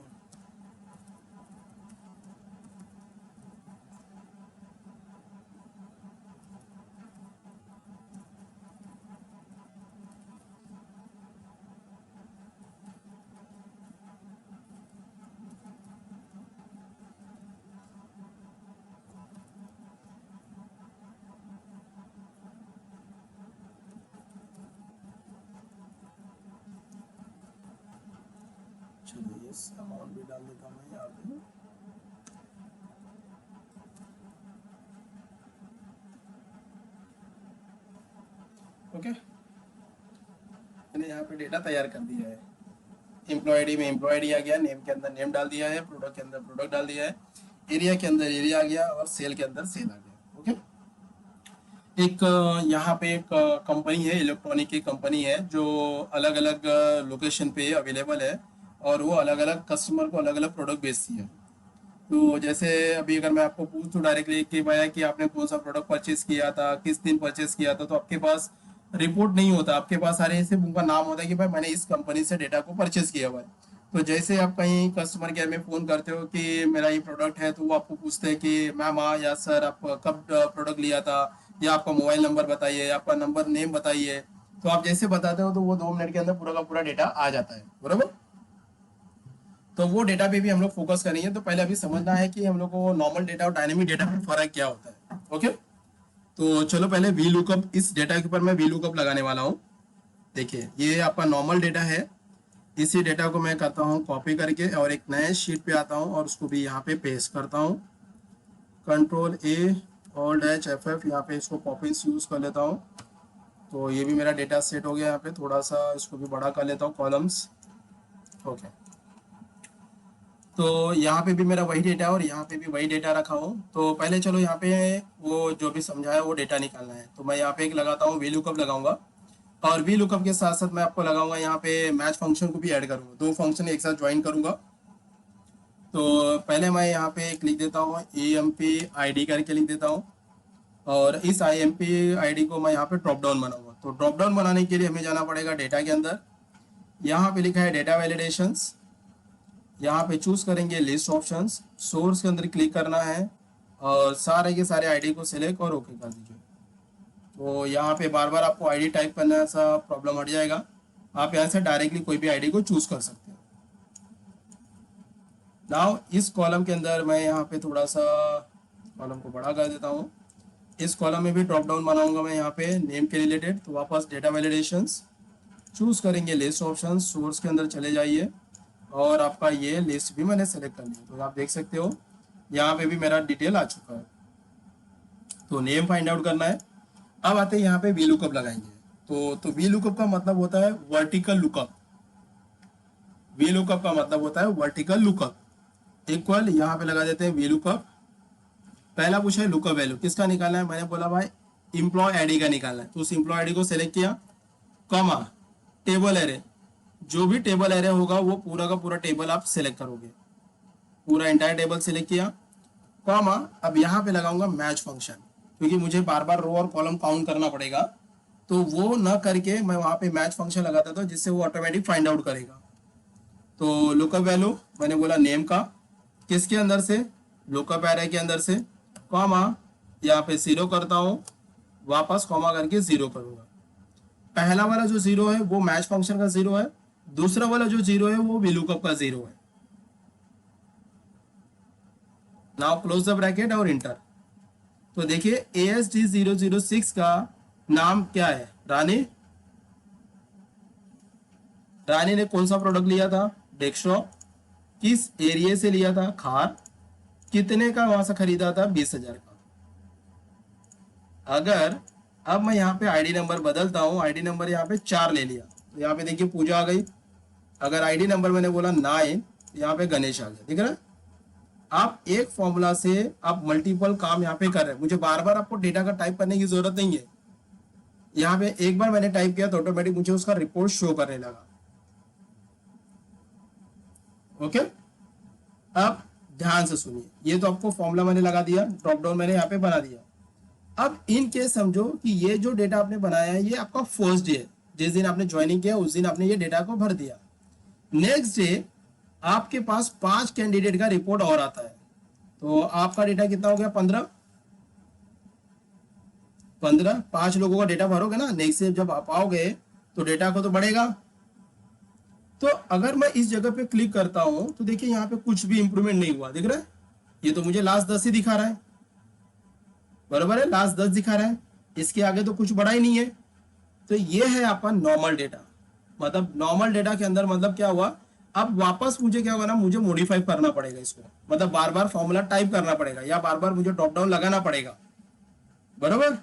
चलिए इस अमाउंट भी डाल देता हूँ मैं यहाँ पे। ओके, मैंने यहाँ पे डेटा तैयार कर दिया है। एम्प्लॉय आईडी में एम्प्लॉय आईडी आ गया, नेम के अंदर नेम डाल दिया है, प्रोडक्ट के अंदर प्रोडक्ट डाल दिया है, एरिया के अंदर एरिया आ गया और सेल के अंदर सेल आ गया। ओके, एक यहाँ पे एक कंपनी है, इलेक्ट्रॉनिक की कंपनी है जो अलग अलग लोकेशन पे अवेलेबल है और वो अलग अलग कस्टमर को अलग अलग प्रोडक्ट बेचती है। तो जैसे अभी अगर मैं आपको पूछूं डायरेक्टली कि भैया कि आपने कौन सा प्रोडक्ट परचेज किया था, किस दिन परचेज किया था, तो आपके पास रिपोर्ट नहीं होता। आपके पास सारे सिर्फ उनका नाम होता है कि भाई मैंने इस कंपनी से डेटा को परचेज किया हुआ है। तो जैसे आप कहीं कस्टमर केयर में फ़ोन करते हो कि मेरा ये प्रोडक्ट है, तो वो आपको पूछते हैं कि मैम हाँ या सर आप कब प्रोडक्ट लिया था, या आपका मोबाइल नंबर बताइए, आपका नंबर नेम बताइए। तो आप जैसे बताते हो तो वो 2 मिनट के अंदर पूरा का पूरा डेटा आ जाता है, बरोबर। तो वो डेटा पे भी हम लोग फोकस करेंगे। तो पहले अभी समझना है कि हम लोग को नॉर्मल डेटा और डायनेमिक डेटा में फर्क क्या होता है। ओके, तो चलो पहले वी लुकअप, इस डेटा के ऊपर मैं वी लुकअप लगाने वाला हूँ। देखिए ये आपका नॉर्मल डेटा है। इसी डेटा को मैं करता हूँ कॉपी करके और एक नए शीट पे आता हूँ और उसको भी यहाँ पे पेस्ट करता हूँ। Ctrl+A Alt+F यहाँ पे इसको कॉपीज यूज कर लेता हूँ। तो ये भी मेरा डेटा सेट हो गया। यहाँ पे थोड़ा सा इसको भी बड़ा कर लेता हूँ कॉलम्स। ओके, तो यहाँ पे भी मेरा वही डेटा है और यहाँ पे भी वही डेटा रखा हूँ। तो पहले चलो यहाँ पे वो जो भी समझाया वो डेटा निकालना है। तो मैं यहाँ पे एक लगाता हूँ, वी लुकअप लगाऊंगा। और वी लुकअप के साथ साथ मैं आपको लगाऊंगा यहाँ पे मैच फंक्शन को भी ऐड करूंगा, 2 फंक्शन एक साथ ज्वाइन करूंगा। तो पहले मैं यहाँ पे एक लिख देता हूँ EMP ID करके लिख देता हूँ। और इस IMP ID को मैं यहाँ पे ड्रॉप डाउन बनाऊंगा। तो ड्रॉप डाउन बनाने के लिए हमें जाना पड़ेगा डेटा के अंदर। यहाँ पे लिखा है डेटा वैलिडेशंस। यहाँ पे चूज करेंगे लिस्ट ऑप्शंस, सोर्स के अंदर क्लिक करना है और सारे के सारे आईडी को सिलेक्ट और ओके कर दीजिए। तो यहाँ पे बार बार आपको आईडी टाइप करने सा प्रॉब्लम हट जाएगा। आप यहाँ से डायरेक्टली कोई भी आईडी को चूज कर सकते हैं। नाउ इस कॉलम के अंदर मैं यहाँ पे थोड़ा सा कॉलम को बड़ा कर देता हूँ। इस कॉलम में भी ड्रॉप डाउन बनाऊंगा मैं यहाँ पे नेम के रिलेटेड। तो वापस डेटा वैलिडेशंस चूज करेंगे लिस्ट ऑप्शन, सोर्स के अंदर चले जाइए और आपका ये लिस्ट भी मैंने सेलेक्ट कर लिया। तो आप देख सकते हो यहाँ पे भी मेरा डिटेल आ चुका है। तो नेम फाइंड आउट करना है। अब आते हैं यहाँ पे वी लुकअप लगाएंगे। तो वी लुकअप का मतलब होता है वर्टिकल लुकअप। वी लुकअप का मतलब होता है वर्टिकल लुकअप। इक्वल, यहाँ पे लगा देते हैं वी लुकअप। पहला पूछा है लुकअप वैल्यू किसका निकालना है, मैंने बोला भाई इंप्लॉय आईडी का निकालना है, तो उस इंप्लॉय आईडी को सेलेक्ट किया, कॉमा टेबल एरे, जो भी टेबल एरे होगा वो पूरा का पूरा टेबल आप सेलेक्ट करोगे, पूरा इंटायर टेबल सेलेक्ट किया, कॉमा अब यहाँ पे लगाऊंगा मैच फंक्शन, क्योंकि मुझे बार बार रो और कॉलम काउंट करना पड़ेगा, तो वो न करके मैं वहाँ पे मैच फंक्शन लगाता था जिससे वो ऑटोमेटिक फाइंड आउट करेगा। तो लुकअप वैल्यू मैंने बोला नेम का, किसके अंदर से, लुकअप एरे के अंदर से, कॉमा यहाँ पे 0 करता हूँ, वापस कॉमा करके 0 करूंगा। पहला वाला जो 0 है वो मैच फंक्शन का 0 है, दूसरा वाला जो 0 है वो वीलुकअप का 0 है। नाउ क्लोज द ब्रैकेट और इंटर। तो देखिए ASD006 का नाम क्या है, रानी। रानी ने कौन सा प्रोडक्ट लिया था, डेस्कटॉप। किस एरिया से लिया था, खार। कितने का वहां से खरीदा था, 20,000 का। अगर अब मैं यहाँ पे आईडी नंबर बदलता हूँ, आईडी नंबर यहाँ पे 4 ले लिया, तो यहाँ पे देखिए पूजा आ गई। अगर आईडी नंबर मैंने बोला 9, यहाँ पे गणेश आ गया, दिख रहा है। आप एक फॉर्मूला से आप मल्टीपल काम यहाँ पे कर रहे हैं, मुझे बार बार आपको डेटा का टाइप करने की जरूरत नहीं है। यहाँ पे एक बार मैंने टाइप किया तो ऑटोमेटिक मुझे उसका रिपोर्ट शो करने लगा। ओके, अब ध्यान से सुनिए, ये तो आपको फॉर्मूला मैंने लगा दिया, ड्रॉप डाउन मैंने यहाँ पे बना दिया। अब इन केस समझो कि ये जो डेटा आपने बनाया है ये आपका फर्स्ट डे है, जिस दिन आपने ज्वाइनिंग किया उस दिन आपने ये डेटा को भर दिया। नेक्स्ट डे आपके पास 5 कैंडिडेट का रिपोर्ट और आता है, तो आपका डेटा कितना हो गया, 15। 5 लोगों का डेटा भरोगे ना, नेक्स्ट डे जब आप आओगे तो डेटा को तो बढ़ेगा। तो अगर मैं इस जगह पे क्लिक करता हूं तो देखिए यहाँ पे कुछ भी इंप्रूवमेंट नहीं हुआ, दिख रहा है। ये तो मुझे लास्ट 10 ही दिखा रहा है, बराबर है, लास्ट 10 दिखा रहा है, इसके आगे तो कुछ बढ़ा ही नहीं है। तो ये है आपका नॉर्मल डेटा। मतलब नॉर्मल डेटा के अंदर मतलब क्या हुआ, अब वापस मुझे क्या होगा ना, मुझे मॉडिफाई करना पड़ेगा इसको, मतलब बार बार फॉर्मूला टाइप करना पड़ेगा या बार बार मुझे ड्रॉप डाउन लगाना पड़ेगा, बराबर।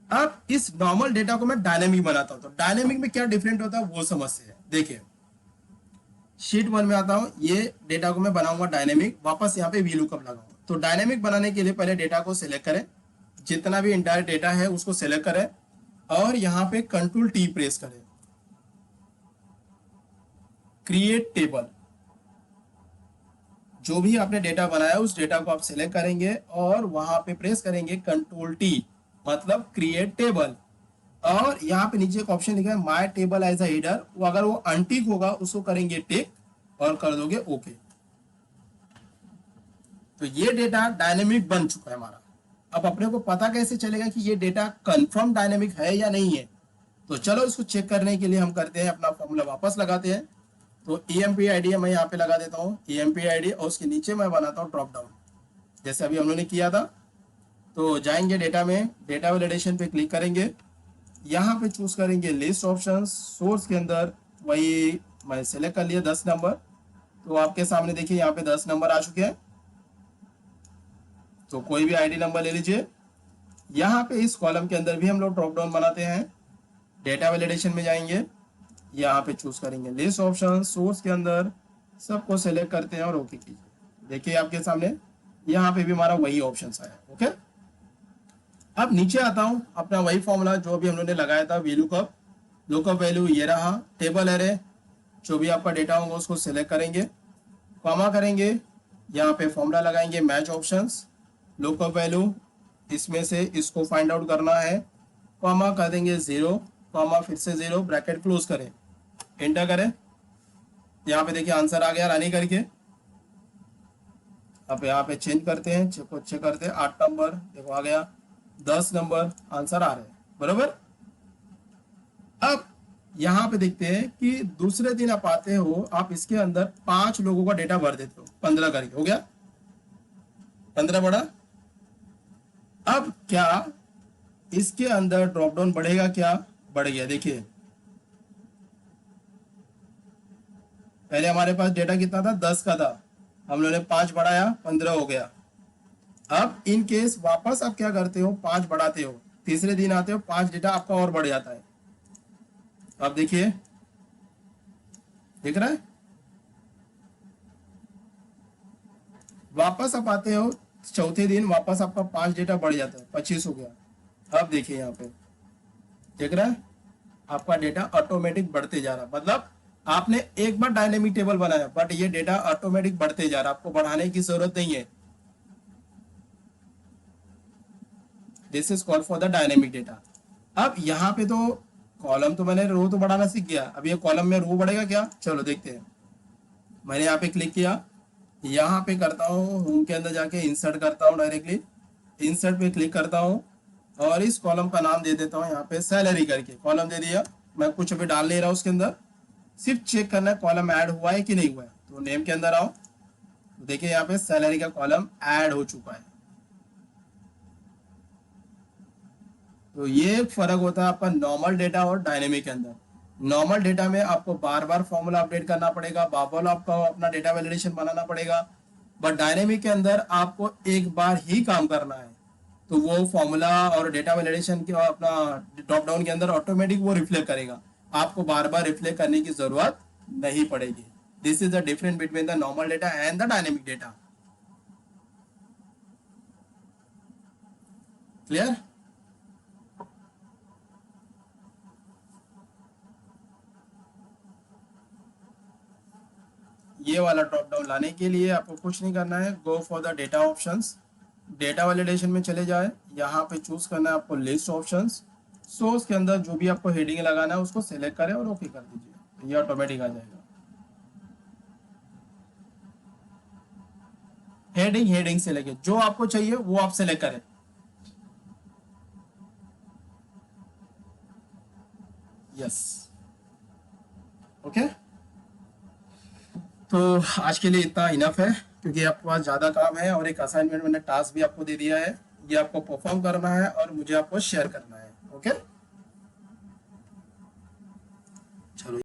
अब इस नॉर्मल डेटा को मैं डायनेमिक बनाता हूं, तो डायनेमिक में क्या डिफरेंट होता है वो समझते हैं। देखिए शीट 1 में आता हूं, ये डेटा को मैं बनाऊंगा डायनेमिक, वापस यहाँ पे वी लुकअप लगाऊंगा। तो डायनेमिक बनाने के लिए पहले डेटा को सिलेक्ट करें, जितना भी इंटायर डेटा है उसको सिलेक्ट करें और यहाँ पे कंट्रोल टी प्रेस करें, क्रिएट टेबल। जो भी आपने डेटा बनाया उस डेटा को आप सिलेक्ट करेंगे और वहां पे प्रेस करेंगे कंट्रोल टी, मतलब क्रिएट टेबल। और यहाँ पे नीचे एक ऑप्शन लिखा है my table as a header, वो अगर वो अनटिक होगा उसको करेंगे टिक और कर दोगे ओके। तो ये डेटा डायनेमिक बन चुका है हमारा। अब अपने को पता कैसे चलेगा कि ये डेटा कंफर्म डायनेमिक है या नहीं है, तो चलो इसको चेक करने के लिए हम करते हैं, अपना फॉर्मूला वापस लगाते हैं। तो EMP ID मैं यहाँ पे लगा देता हूँ EMP ID, और उसके नीचे मैं बनाता हूँ ड्रॉप डाउन, जैसे अभी हम लोगों ने किया था। तो जाएंगे डेटा में, डेटा वैलिडेशन पे क्लिक करेंगे, यहाँ पे चूज करेंगे लिस्ट ऑप्शन, सोर्स के अंदर वही मैं सेलेक्ट कर लिया 10 नंबर। तो आपके सामने देखिए यहाँ पे 10 नंबर आ चुके हैं, तो कोई भी आईडी नंबर ले लीजिए। यहाँ पे इस कॉलम के अंदर भी हम लोग ड्रॉप डाउन बनाते हैं, डेटा वैलिडेशन में जाएंगे, यहाँ पे चूज करेंगे लिस्ट ऑप्शन, सोर्स के अंदर सबको सेलेक्ट करते हैं और ओके कीजिए। देखिए आपके सामने यहाँ पे भी हमारा वही ऑप्शन आया, ओके। अब नीचे आता हूँ, अपना वही फॉर्मूला जो भी हम लोगों ने लगाया था, वी लुकअप, लुकअप वैल्यू ये रहा, टेबल एरे, जो भी आपका डेटा होगा उसको सिलेक्ट करेंगे, कॉमा करेंगे, यहाँ पे फॉर्मूला लगाएंगे मैच ऑप्शंस, लुकअप वैल्यू इसमें से इसको फाइंड आउट करना है, कॉमा कर देंगे 0, कॉमा फिर से 0, ब्रैकेट क्लोज करें, एंटर करें। यहाँ पे देखिए आंसर आ गया रानी करके। अब यहाँ पे चेंज करते हैं, चेक करते हैं, 8 नंबर देखो आ गया, 10 नंबर आंसर आ रहे हैं, बराबर। अब यहाँ पे देखते हैं कि दूसरे दिन आप आते हो, आप इसके अंदर 5 लोगों का डेटा भर देते हो, 15 करके हो गया, 15 बढ़ा। अब क्या इसके अंदर ड्रॉप डाउन बढ़ेगा, क्या बढ़ गया, देखिए पहले हमारे पास डेटा कितना था, 10 का था, हम लोगों ने 5 बढ़ाया, 15 हो गया। अब इन केस वापस आप क्या करते हो, 5 बढ़ाते हो, तीसरे दिन आते हो, 5 डेटा आपका और बढ़ जाता है। अब देखिए, दिख रहा है, वापस आप आते हो चौथे दिन, वापस आपका 5 डेटा बढ़ जाता है, 25 हो गया। अब देखिए यहाँ पे देख रहा है, आपका डेटा ऑटोमेटिक बढ़ते जा रहा है। मतलब आपने एक बार डायनेमिक टेबल बनाया, बट ये डेटा ऑटोमेटिक बढ़ते जा रहा है, आपको बढ़ाने की जरूरत नहीं है। This is called for the dynamic data. अब यहाँ पे तो कॉलम तो मैंने रो तो बढ़ाना सीख गया, अब ये कॉलम में रो बढ़ेगा क्या, चलो देखते हैं। मैंने यहाँ पे क्लिक किया, यहाँ पे करता हूँ होम के अंदर जाके इंसर्ट करता हूँ, डायरेक्टली इंसर्ट पे क्लिक करता हूँ और इस कॉलम का नाम दे देता हूँ यहाँ पे सैलरी करके, कॉलम दे दिया। मैं कुछ अभी डाल नहीं रहा उसके अंदर, सिर्फ चेक करना है कॉलम ऐड हुआ है कि नहीं हुआ है। तो नेम के अंदर आओ, तो देखिए यहाँ पे सैलरी का कॉलम ऐड हो चुका है। तो ये फर्क होता है आपका नॉर्मल डेटा और डायनेमिक के अंदर। नॉर्मल डेटा में आपको बार बार फॉर्मूला अपडेट करना पड़ेगा, बार बार आपको अपना डेटा वैलिडेशन बनाना पड़ेगा, बट डायनेमिक के अंदर आपको एक बार ही काम करना है। तो वो फॉर्मूला और डेटा वैलिडेशन के अपना ड्रॉप डाउन के अंदर ऑटोमेटिक वो रिफ्लेक्ट करेगा, आपको बार बार रिफ्लेक्ट करने की जरूरत नहीं पड़ेगी। This is the difference between the normal data and the dynamic data. Clear? ये वाला ड्रॉप डाउन लाने के लिए आपको कुछ नहीं करना है, go for the data options, data validation में चले जाए, यहाँ पे चूज करना है आपको लिस्ट ऑप्शंस। सोर्स के अंदर जो भी आपको हेडिंग लगाना है उसको सिलेक्ट करें और ओके कर दीजिए, ये ऑटोमेटिक आ जाएगा। हेडिंग से लेके जो आपको चाहिए वो आप सिलेक्ट करें। Yes, okay. तो आज के लिए इतना इनफ है, क्योंकि आपके पास ज़्यादा काम है और एक असाइनमेंट मैंने टास्क भी आपको दे दिया है, ये आपको परफॉर्म करना है और मुझे आपको शेयर करना है। ओके, चलो।